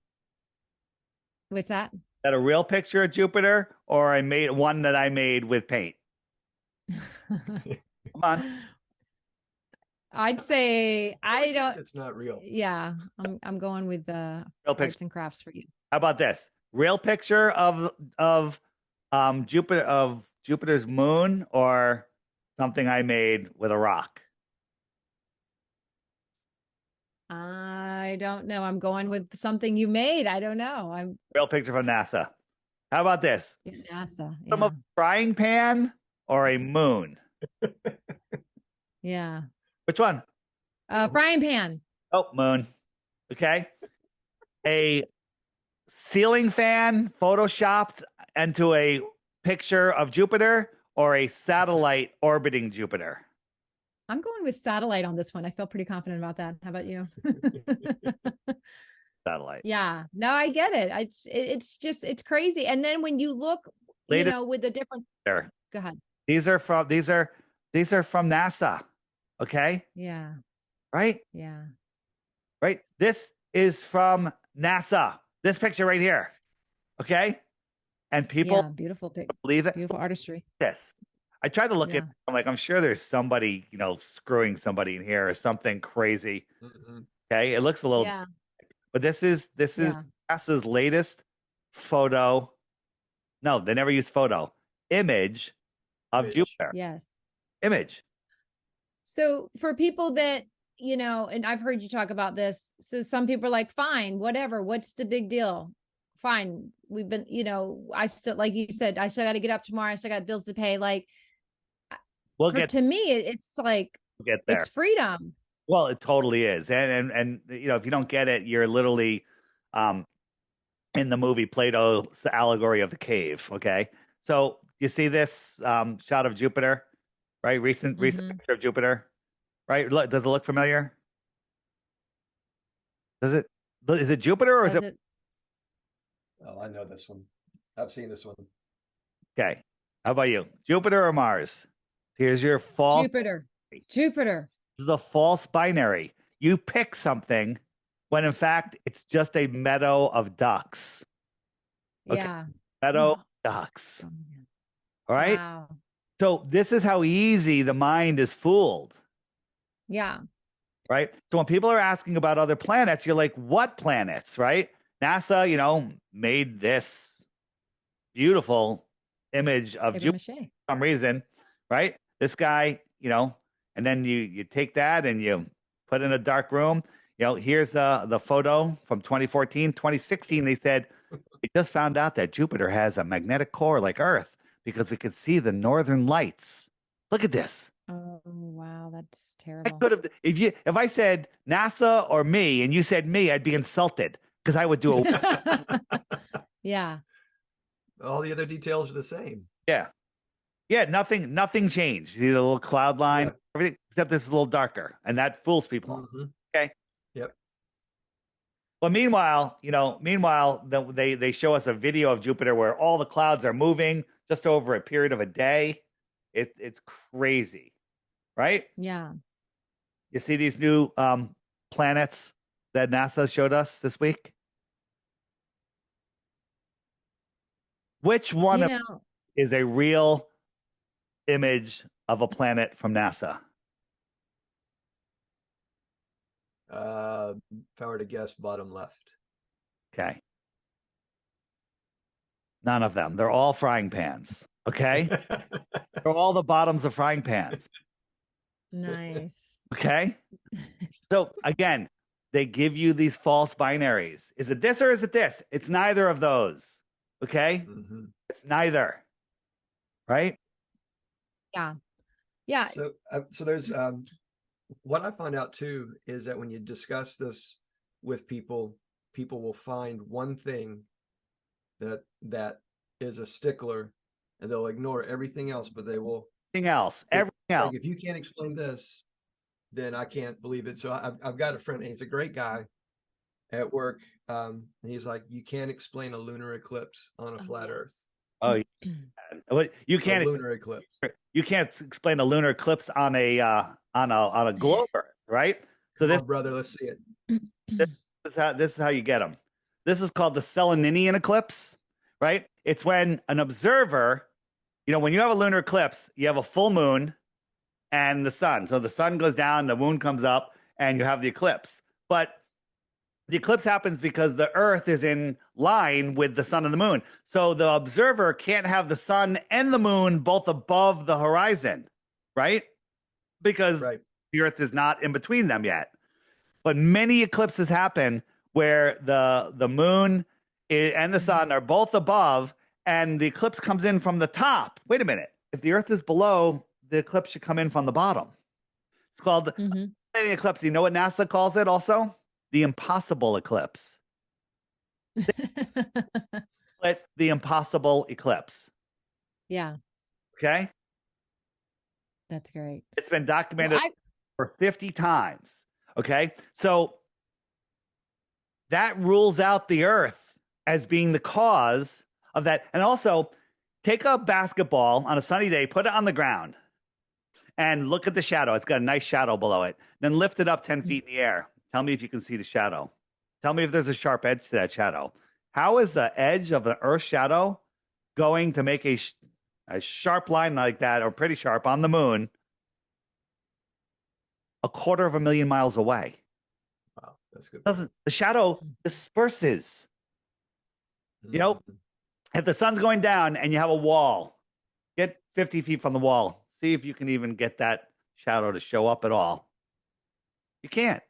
what's that? Is that a real picture of Jupiter, or I made one that I made with paint? Come on. I'd say I don't. It's not real. Yeah, I'm going with the arts and crafts for you. How about this? Real picture of Jupiter's moon, or something I made with a rock? I don't know. I'm going with something you made. I don't know. Real picture from NASA. How about this? NASA. From a frying pan or a moon? Yeah. Which one? Frying pan. Oh, moon. Okay. A ceiling fan photoshopped into a picture of Jupiter, or a satellite orbiting Jupiter? I'm going with satellite on this one. I feel pretty confident about that. How about you? Satellite. Yeah. No, I get it. It's crazy. And then when you look, with the different. There. Go ahead. These are from NASA. Okay. Yeah. Right. Yeah. Right. This is from NASA. This picture right here. Okay. And people beautiful pic. believe it. Beautiful artistry. This. I tried to look Yeah. at I'm like, I'm sure there's somebody, screwing somebody in here or something crazy. Okay. It looks a little, Yeah. but this is Yeah. NASA's latest photo. No, they never use photo. Image of Jupiter. Yes. Image. So for people that, and I've heard you talk about this. So some people are like, fine, whatever. What's the big deal? Fine. We've been, I still, like you said, I still got to get up tomorrow. I still got bills to pay. Like, to me, it's like, we'll get there. It's freedom. Well, it totally is. And if you don't get it, you're literally in the movie Plato's allegory of the cave. Okay. So you see this shot of Jupiter, right? Recent picture of Jupiter, right? Does it look familiar? Is it Jupiter or is it? Oh, I know this one. I've seen this one. Okay. How about you? Jupiter or Mars? Here's your false. Jupiter. This is a false binary. You pick something when in fact it's just a meadow of ducks. Okay? Yeah. Meadow of ducks. All right. Wow. So this is how easy the mind is fooled. Yeah. Right. So when people are asking about other planets, you're like, what planets? Right. NASA, made this beautiful image of Jupiter for some reason. Right. This guy, and then you take that and you put it in a dark room. Here's the photo from 2014, 2016. They said, we just found out that Jupiter has a magnetic core like Earth because we could see the northern lights. Look at this. Oh, wow. That's terrible. I could have, if I said NASA or me and you said me, I'd be insulted because I would do a. Yeah. All the other details are the same. Yeah. Yeah. Nothing changed. You see the little cloud line, everything except this is a little darker and that fools people. Okay. Yep. But meanwhile, they show us a video of Jupiter where all the clouds are moving just over a period of a day. It's crazy, right? Yeah. You see these new planets that NASA showed us this week? Which one is a real image of a planet from NASA? If I were to guess, bottom left. Okay. None of them. They're all frying pans. Okay. They're all the bottoms of frying pans. Nice. Okay. So again, they give you these false binaries. Is it this or is it this? It's neither of those. Okay. It's neither. Right. Yeah. Yeah. So there's what I found out too is that when you discuss this with people will find one thing that is a stickler and they'll ignore everything else, but they will everything else. Like, if you can't explain this, then I can't believe it. So I've got a friend, and he's a great guy at work. And he's like, you can't explain a lunar eclipse on a flat Earth. Oh, you can't a lunar eclipse. You can't explain a lunar eclipse on a globe Earth, right? So this, brother, let's see it. This is how you get them. This is called the Seleninian eclipse, right? It's when an observer, when you have a lunar eclipse, you have a full moon and the sun. So the sun goes down, the moon comes up, and you have the eclipse. But the eclipse happens because the Earth is in line with the sun and the moon. So the observer can't have the sun and the moon both above the horizon, right? Because the Earth is not in between them yet. But many eclipses happen where the moon and the sun are both above and the eclipse comes in from the top. Wait a minute. If the Earth is below, the eclipse should come in from the bottom. It's called the eclipse. You know what NASA calls it also? The impossible eclipse. The impossible eclipse. Yeah. Okay. That's great. It's been documented for 50 times. Okay. So that rules out the Earth as being the cause of that. And also, take a basketball on a sunny day, put it on the ground, and look at the shadow. It's got a nice shadow below it. Then lift it up 10 feet in the air. Tell me if you can see the shadow. Tell me if there's a sharp edge to that shadow. How is the edge of the Earth shadow going to make a sharp line like that, or pretty sharp, on the moon, 250,000 miles away? Wow, that's good. Doesn't the shadow disperses? You know, if the sun's going down and you have a wall, get 50 feet from the wall. See if you can even get that shadow to show up at all. You can't.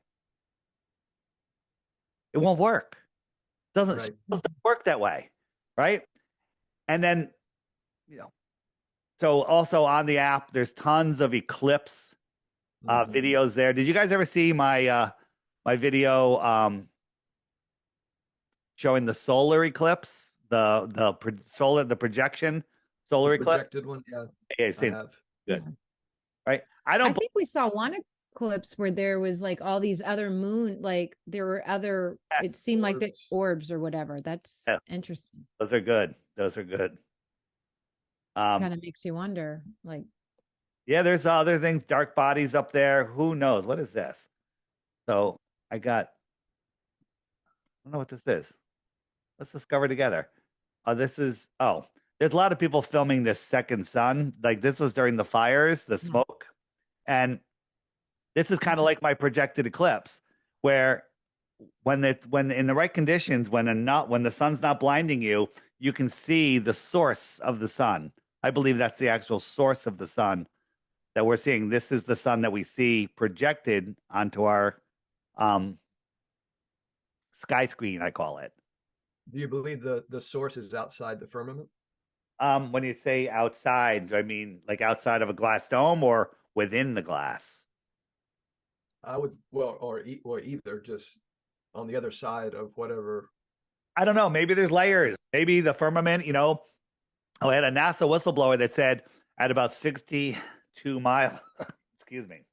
It won't work. Doesn't work that way, right? And then, so also on the app, there's tons of eclipse videos there. Did you guys ever see my my video showing the solar eclipse, the projection solar eclipse? Projected one, yeah. Yeah, I have. Good, Yeah. right? I think we saw one eclipse where there was like all these other like there were other, it seemed like the orbs or whatever. That's interesting. Those are good. Those are good. Kind of makes you wonder, like. Yeah, there's other things, dark bodies up there. Who knows? What is this? So I don't know what this is. Let's discover together. There's a lot of people filming this second sun. Like this was during the fires, the smoke. And this is kind of like my projected eclipse, where when in the right conditions, when the sun's not blinding you, you can see the source of the sun. I believe that's the actual source of the sun that we're seeing. This is the sun that we see projected onto our sky screen, I call it. Do you believe the source is outside the firmament? When you say outside, do I mean like outside of a glass dome or within the glass? I would, or either, just on the other side of whatever. I don't know. Maybe there's layers. Maybe the firmament, I had a NASA whistleblower that said at about 62 miles, excuse me,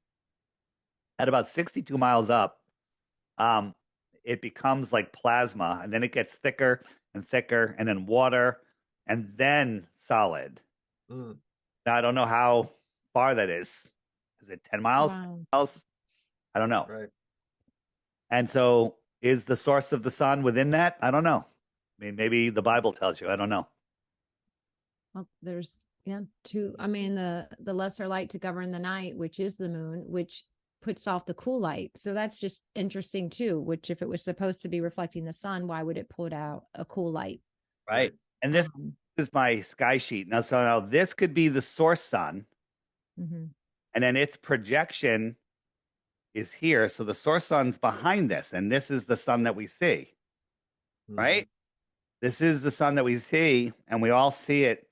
at about 62 miles up, it becomes like plasma, and then it gets thicker and thicker, and then water, and then solid. Now, I don't know how far that is. Is it 10 miles? Wow. I don't know. Right. And so is the source of the sun within that? I don't know. I mean, maybe the Bible tells you. I don't know. Well, there's the lesser light to govern the night, which is the moon, which puts off the cool light. So that's just interesting too, which if it was supposed to be reflecting the sun, why would it put out a cool light? Right. And this is my sky sheet. Now this could be the source sun. Mm-hmm. And then its projection is here. So the source sun's behind this. And this is the sun that we see. Right? This is the sun that we see. And we all see it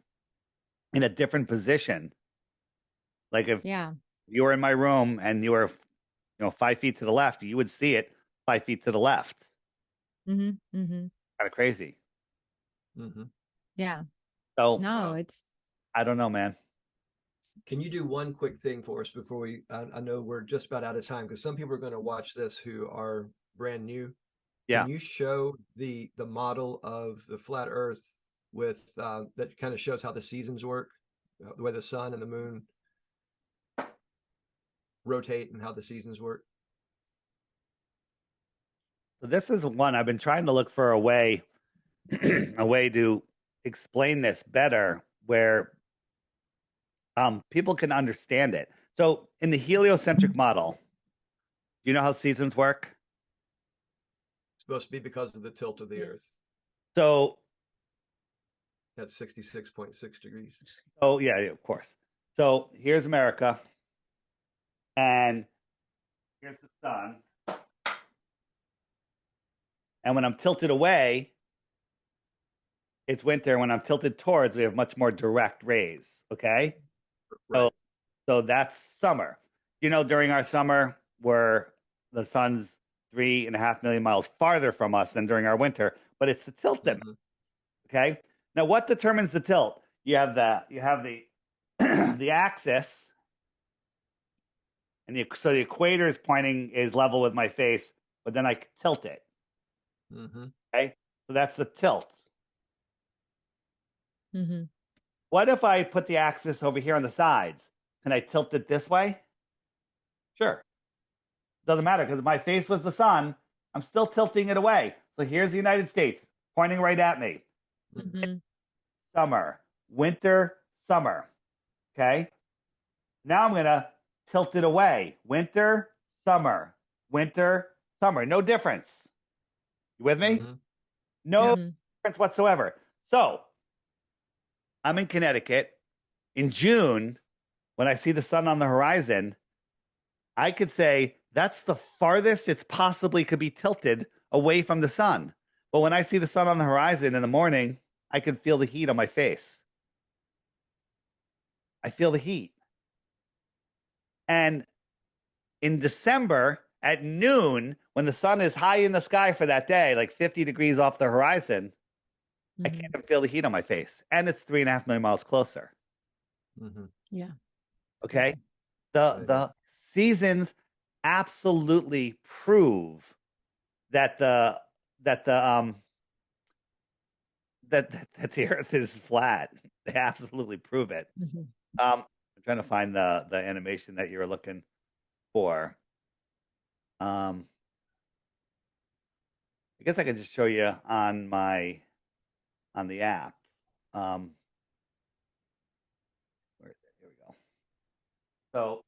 in a different position. Like if you were in my room and you were 5 feet to the left, you would see it 5 feet to the left. Mm-hmm. Mm-hmm. Kind of crazy. Mm-hmm. Yeah. So I don't know, man. Can you do one quick thing for us before I know we're just about out of time, because some people are going to watch this who are brand new. Yeah. Can you show the model of the flat Earth with that kind of shows how the seasons work, the way the sun and the moon rotate and how the seasons work? So this is one I've been trying to look for a way to explain this better, where people can understand it. So in the heliocentric model, do you know how seasons work? It's supposed to be because of the tilt of the Earth. So that's 66.6 degrees. Oh yeah, of course. So here's America, and here's the sun. And when I'm tilted away, it's winter. When I'm tilted towards, we have much more direct rays. Okay. Right. So that's summer. During our summer, where the sun's 3.5 million miles farther from us than during our winter, but it's the tilt that okay. Now, what determines the tilt? You have the the axis, and so the equator is level with my face, but then I tilt it. Okay, so that's the tilt. What if I put the axis over here on the sides? Can I tilt it this way? Sure. Doesn't matter, because if my face was the sun, I'm still tilting it away. So here's the United States pointing right at me. Mm-hmm. Summer, winter, summer. Okay. Now I'm going to tilt it away. Winter, summer, winter, summer. No difference. You with me? Mm-hmm. No Mm-hmm. difference whatsoever. So I'm in Connecticut. In June, when I see the sun on the horizon, I could say that's the farthest it's possibly could be tilted away from the sun. But when I see the sun on the horizon in the morning, I can feel the heat on my face. I feel the heat. And in December at noon, when the sun is high in the sky for that day, like 50 degrees off the horizon, I Mm-hmm. can't even feel the heat on my face. And it's 3.5 million miles closer. Mm-hmm. Yeah. Okay. The seasons absolutely prove that that the earth is flat. They absolutely prove it. Mm-hmm. I'm trying to find the animation that you were looking for. I guess I could just show you on the app. Where is it? Here we go. So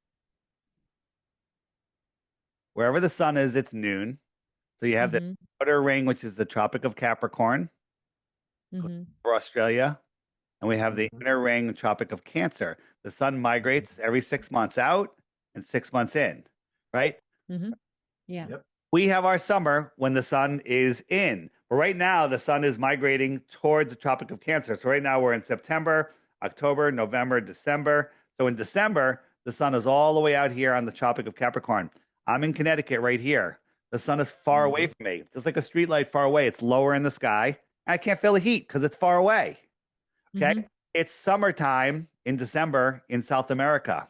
wherever the sun is, it's noon. So you have the Mm-hmm. outer ring, which is the Tropic of Capricorn Mm-hmm. for Australia, and we have the Mhm. inner ring, the Tropic of Cancer. The sun migrates every 6 months out and 6 months in, right? Mm-hmm. Yeah. Yep. We have our summer when the sun is in. But right now, the sun is migrating towards the Tropic of Cancer. So right now we're in September, October, November, December. So in December, the sun is all the way out here on the Tropic of Capricorn. I'm in Connecticut right here. The sun is far away from me, just like a street light far away. It's lower in the sky. I can't feel the heat because it's far away. Okay. Mm-hmm. It's summertime in December in South America.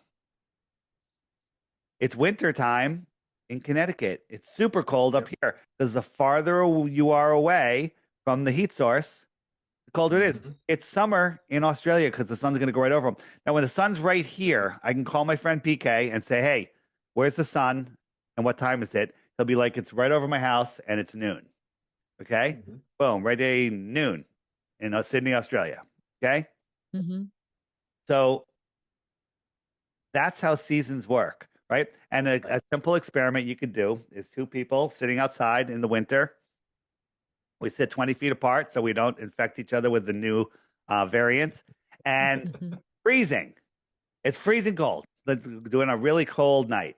It's wintertime in Connecticut. It's super cold up here because the farther you are away from the heat source, the colder it is. Mhm. It's summer in Australia because the sun's going to go right over them. Now, when the sun's right here, I can call my friend PK and say, hey, where's the sun and what time is it? He'll be like, it's right over my house and it's noon. Okay. Mhm. Boom, right at noon in Sydney, Australia. Okay. Mm-hmm. So that's how seasons work, right? And a simple experiment you could do is two people sitting outside in the winter. We sit 20 feet apart so we don't infect each other with the new variants. And Mm-hmm. freezing. It's freezing cold. Doing a really cold night.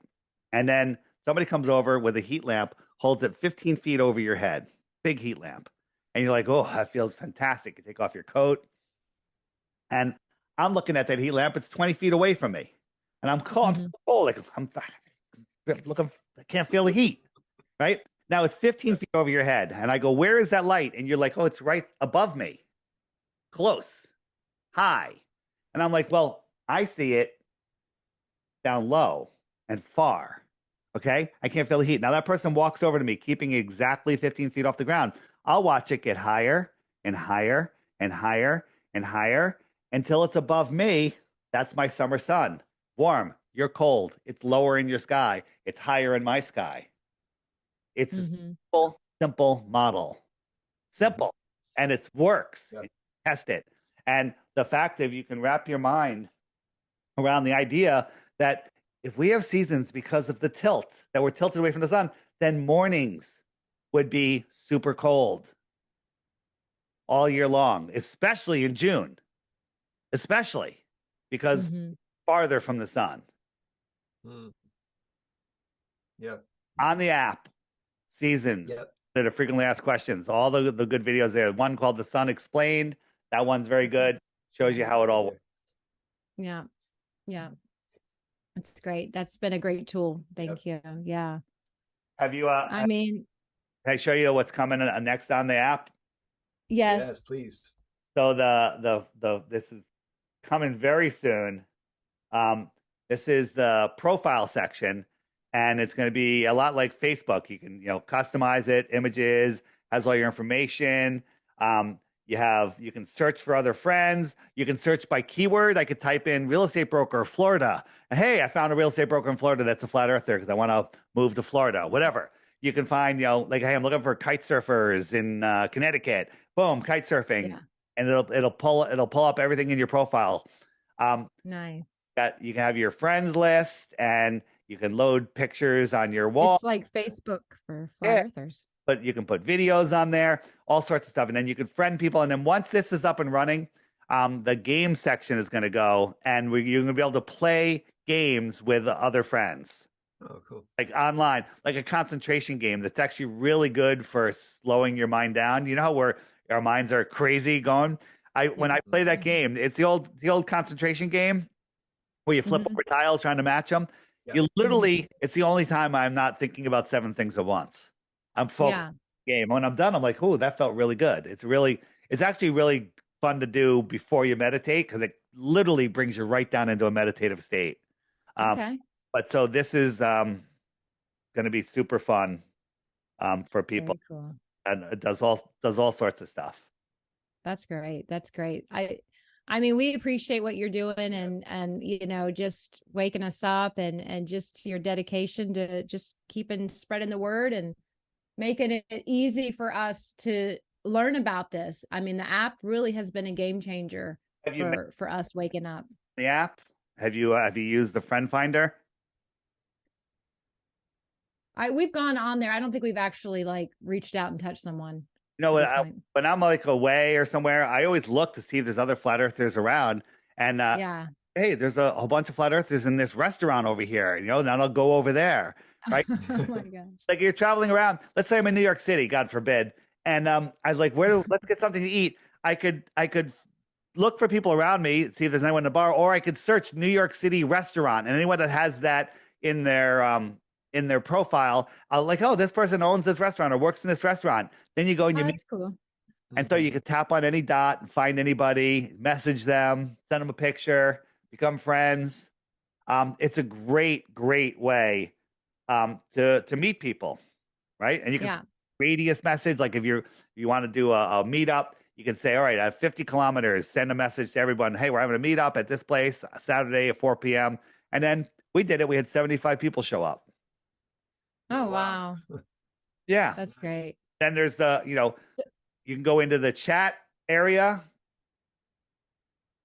And then somebody comes over with a heat lamp, holds it 15 feet over your head, big heat lamp. And you're like, oh, that feels fantastic. You take off your coat. And I'm looking at that heat lamp. It's 20 feet away from me. And I'm cold. Mhm. I'm cold. Like, I'm looking, I can't feel the heat. Right now, it's 15 feet over your head. And I go, where is that light? And you're like, oh, it's right above me. Close, high. And I'm like, well, I see it down low and far. Okay. I can't feel the heat. Now that person walks over to me, keeping exactly 15 feet off the ground. I'll watch it get higher and higher and higher and higher until it's above me. That's my summer sun. Warm. You're cold. It's lower in your sky. It's higher in my sky. It's a Mm-hmm. simple model. Simple. And it works. Yep. Test it. And the fact that you can wrap your mind around the idea that if we have seasons because of the tilt, that we're tilted away from the sun, then mornings would be super cold all year long, especially in June, especially because Mm-hmm. farther from the sun. Mm. Yep. On the app, seasons Yep. that are frequently asked questions, all the good videos there. One called The Sun Explained. That one's very good. Shows you how it all works. Yeah. Yeah. That's great. That's been a great tool. Thank you. Yeah. Have you, I mean, can I show you what's coming next on the app? yes. Yes, please. So this is coming very soon. This is the profile section, and it's going to be a lot like Facebook. You can customize it, images, has all your information. You can search for other friends. You can search by keyword. I could type in real estate broker Florida. And hey, I found a real estate broker in Florida that's a flat earther because I want to move to Florida. Whatever. you can find, like, hey, I'm looking for kite surfers in Connecticut. Boom, kite surfing, Yeah. and it'll pull up everything in your profile. Nice. You can have your friends list, and you can load pictures on your wall. It's like Facebook for flat Yeah, earthers. but you can put videos on there, all sorts of stuff, and then you can friend people. And then once this is up and running, the game section is going to go, and you're going to be able to play games with other friends. Oh, cool. Like online, like a concentration game that's actually really good for slowing your mind down. You know where our minds are crazy going. When I play that game, it's the old concentration game where you flip over tiles trying to match them. Yeah. You literally, it's the only time I'm not thinking about seven things at once. I'm focused on the game. When I'm done, I'm like, oh, that felt really good. It's actually really fun to do before you meditate because it literally brings you right down into a meditative state. Okay. But so this is going to be super fun for people, Very cool. and it does all sorts of stuff. That's great. That's great. I mean, we appreciate what you're doing and just waking us up and just your dedication to just keeping spreading the word and making it easy for us to learn about this. I mean, the app really has been a game changer for us waking up. The app? Have you used the friend finder? We've gone on there. I don't think we've actually like reached out and touched someone. When I'm like away or somewhere, I always look to see if there's other flat earthers around. And hey, there's a whole bunch of flat earthers in this restaurant over here. Then I'll go over there. Right? Oh my gosh. Like you're traveling around. Let's say I'm in New York City, God forbid. And I was like, let's get something to eat. I could look for people around me, see if there's anyone in the bar, or I could search New York City restaurant, and anyone that has that in their profile, I'll like, oh, this person owns this restaurant or works in this restaurant. Then you go and you meet. That's cool. And so you could tap on any dot and find anybody, message them, send them a picture, become friends. It's a great way to meet people, right? And you can radius message, like if you want to do a meetup, you can say, all right, I have 50 kilometers, send a message to everyone. Hey, we're having a meetup at this place Saturday at 4 p.m. And then we did it. We had 75 people show up. Oh, wow. Yeah. That's great. Then there's you can go into the chat area,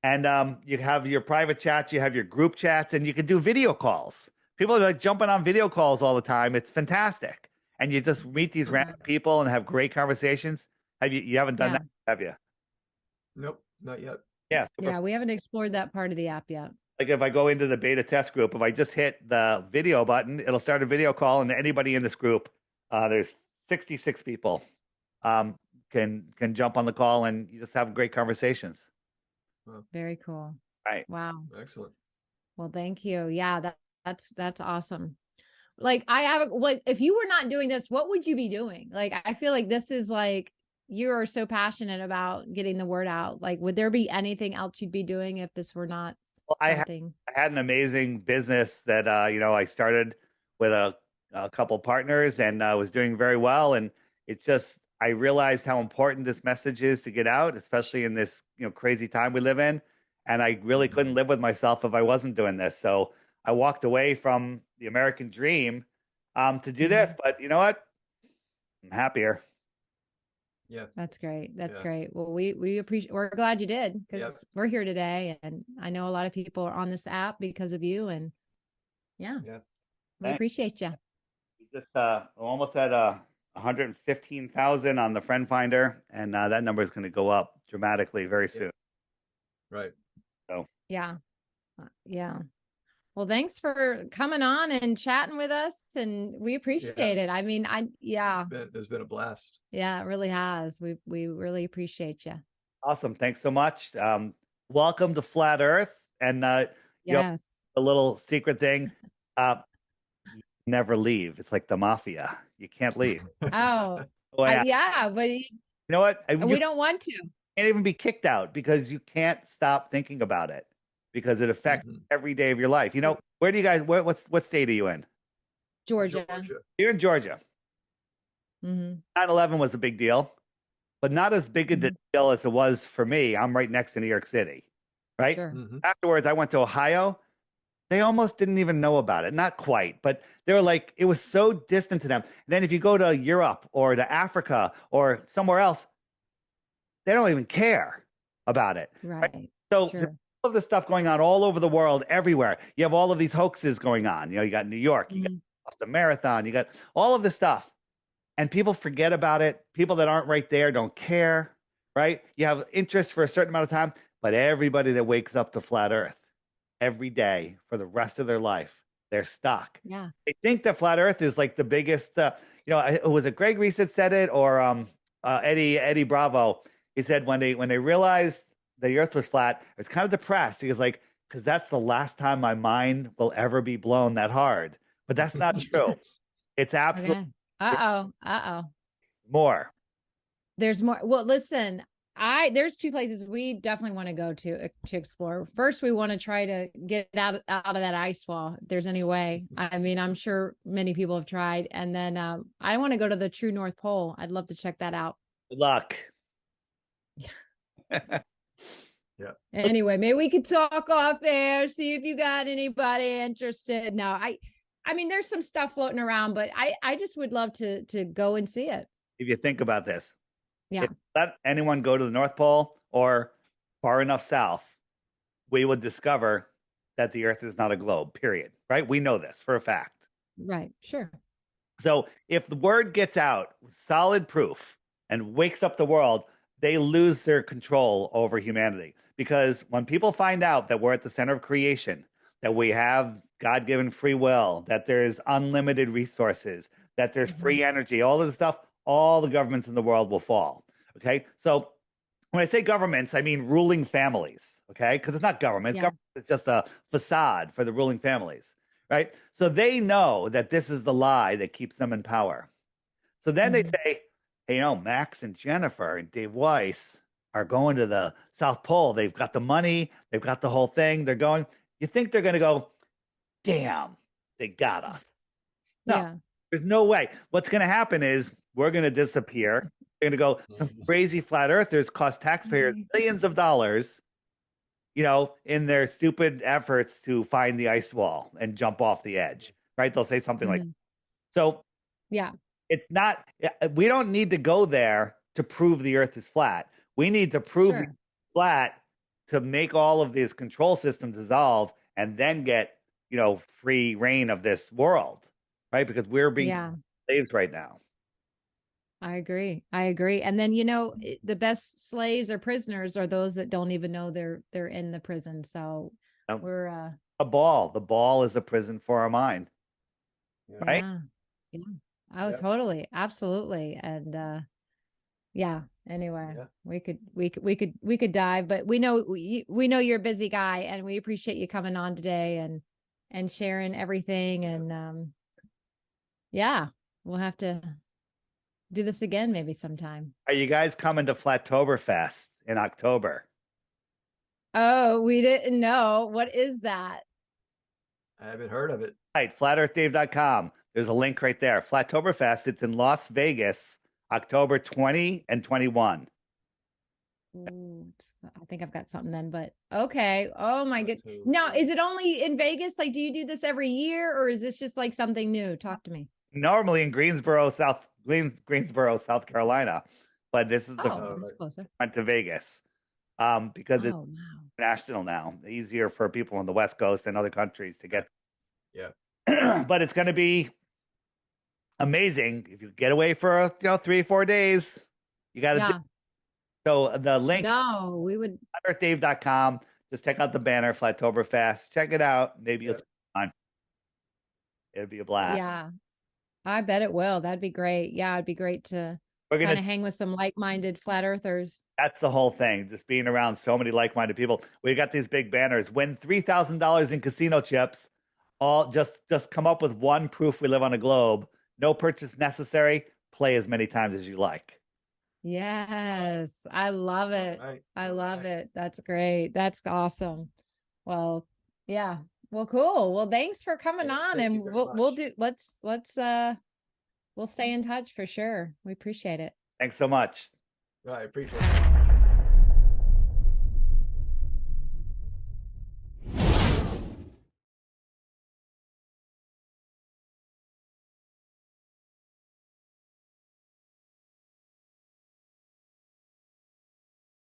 and you have your private chats, you have your group chats, and you can do video calls. People are like jumping on video calls all the time. It's fantastic. And you just meet these random people and have great conversations. You haven't done that, have you? Nope, not yet. Yeah. Yeah, we haven't explored that part of the app yet. Like if I go into the beta test group, if I just hit the video button, it'll start a video call, and anybody in this group, there's 66 people, can jump on the call, and you just have great conversations. Very cool. Right. Wow. Excellent. Well, thank you. Yeah, that's awesome. Like if you were not doing this, what would you be doing? Like, I feel like this is like, you are so passionate about getting the word out. Like, would there be anything else you'd be doing if this were not something? I had an amazing business that, I started with a couple partners, and was doing very well. And it's just, I realized how important this message is to get out, especially in this, crazy time we live in. And I really couldn't live with myself if I wasn't doing this. So I walked away from the American dream to do this. But you know what? I'm happier. Yeah. That's great. That's great. Well, we appreciate, we're glad you did, because we're here today, and I know a lot of people are on this app because of you, and we appreciate you. We just almost at 115,000 on the friend finder, and that number is going to go up dramatically very soon. Right. So yeah. Well, thanks for coming on and chatting with us, and we appreciate it. I mean, it's been a blast. Yeah, it really has. We really appreciate you. Awesome. Thanks so much. Welcome to Flat Earth. And yes, a little secret thing. You never leave. It's like the mafia. You can't leave. Oh, but you know what? We don't want to. Can't even be kicked out, because you can't stop thinking about it, because it affects every day of your life. Where do you guys, what state are you in? Georgia. You're in Georgia. 9/11 was a big deal, but not as big a deal as it was for me. I'm right next to New York City, right? Sure. Afterwards, I went to Ohio. They almost didn't even know about it. Not quite, but they were like, it was so distant to them. And then if you go to Europe or to Africa or somewhere else, they don't even care about it. Right. So there's Sure. all of this stuff going on all over the world, everywhere. You have all of these hoaxes going on. You got New York, you got Mhm. Boston Marathon, you got all of this stuff. And people forget about it. People that aren't right there don't care, right? You have interest for a certain amount of time, but everybody that wakes up to flat Earth every day for the rest of their life, they're stuck. Yeah. They think that flat Earth is like the biggest. Was it Greg Reese that said it, or Eddie Bravo? He said when they realized the Earth was flat, it was kind of depressed. He was like, because that's the last time my mind will ever be blown that hard. But that's not true. It's absolutely Okay. Uh-oh. Uh-oh. more. There's more. Well, listen, there's two places we definitely want to go to explore. First, we want to try to get out of that ice wall, if there's any way. I mean, I'm sure many people have tried. And then I want to go to the true North Pole. I'd love to check that out. Good luck. Yeah. Anyway, maybe we could talk off air, see if you got anybody interested. No, I mean, there's some stuff floating around, but I just would love to go and see it. If you think about this, Yeah. if let anyone go to the North Pole or far enough south, we would discover that the Earth is not a globe, period. Right? We know this for a fact. Right. Sure. So if the word gets out, solid proof, and wakes up the world, they lose their control over humanity. Because when people find out that we're at the center of creation, that we have God given free will, that there's unlimited resources, that there's free energy, all this stuff, all the governments in the world will fall. Okay. So when I say governments, I mean ruling families. Okay. Because it's not governments. Yeah. Government is just a facade for the ruling families. Right. So they know that this is the lie that keeps them in power. So then they say, hey, Max and Jennifer and Dave Weiss are going to the South Pole. They've got the money, they've got the whole thing. They're going. You think they're going to go, damn, they got us. No, Yeah. there's no way. What's going to happen is we're going to disappear. They're going to go, some crazy flat earthers cost taxpayers millions of dollars, in their stupid efforts to find the ice wall and jump off the edge, right? They'll say something like, so Yeah. it's not, we don't need to go there to prove the earth is flat. We need to prove Sure. it's flat to make all of these control systems dissolve and then get, free reign of this world, right? Because we're being slaves right now. I agree. And then, the best slaves or prisoners are those that don't even know they're in the prison. So we're the ball is a prison for our mind. Right? Yeah. Oh, totally. Absolutely. And anyway, we could dive, but we know you're a busy guy, and we appreciate you coming on today and sharing everything. And we'll have to do this again maybe sometime. Are you guys coming to Flattoberfest in October? Oh, we didn't know. What is that? I haven't heard of it. Right, flatearthdave.com. There's a link right there. Flattoberfest. It's in Las Vegas, October 20 and 21. Ooh, I think I've got something then, but okay. Oh my good. Now, is it only in Vegas? Like, do you do this every year, or is this just like something new? Talk to me. Normally in Greensboro, South Carolina, but this is that's closer. Went to Vegas because it's national now. Easier for people on the West Coast and other countries to get. Yeah, but it's going to be amazing if you get away for 3-4 days. You got to do. So the link. No, we would. FlatEarthDave.com. Just check out the banner, Flattoberfest. Check it out. Maybe you'll on. It'll be a blast. Yeah, I bet it will. That'd be great. Yeah, it'd be great to kind of hang with some like-minded flat earthers. That's the whole thing. Just being around so many like-minded people. We got these big banners. Win $3,000 in casino chips. All just come up with one proof we live on a globe. No purchase necessary. Play as many times as you like. Yes, I love it. Right. I love it. That's great. That's awesome. Well, yeah. Well, cool. Well, thanks for coming on, and we'll stay in touch for sure. We appreciate it. Thanks so much. I appreciate it.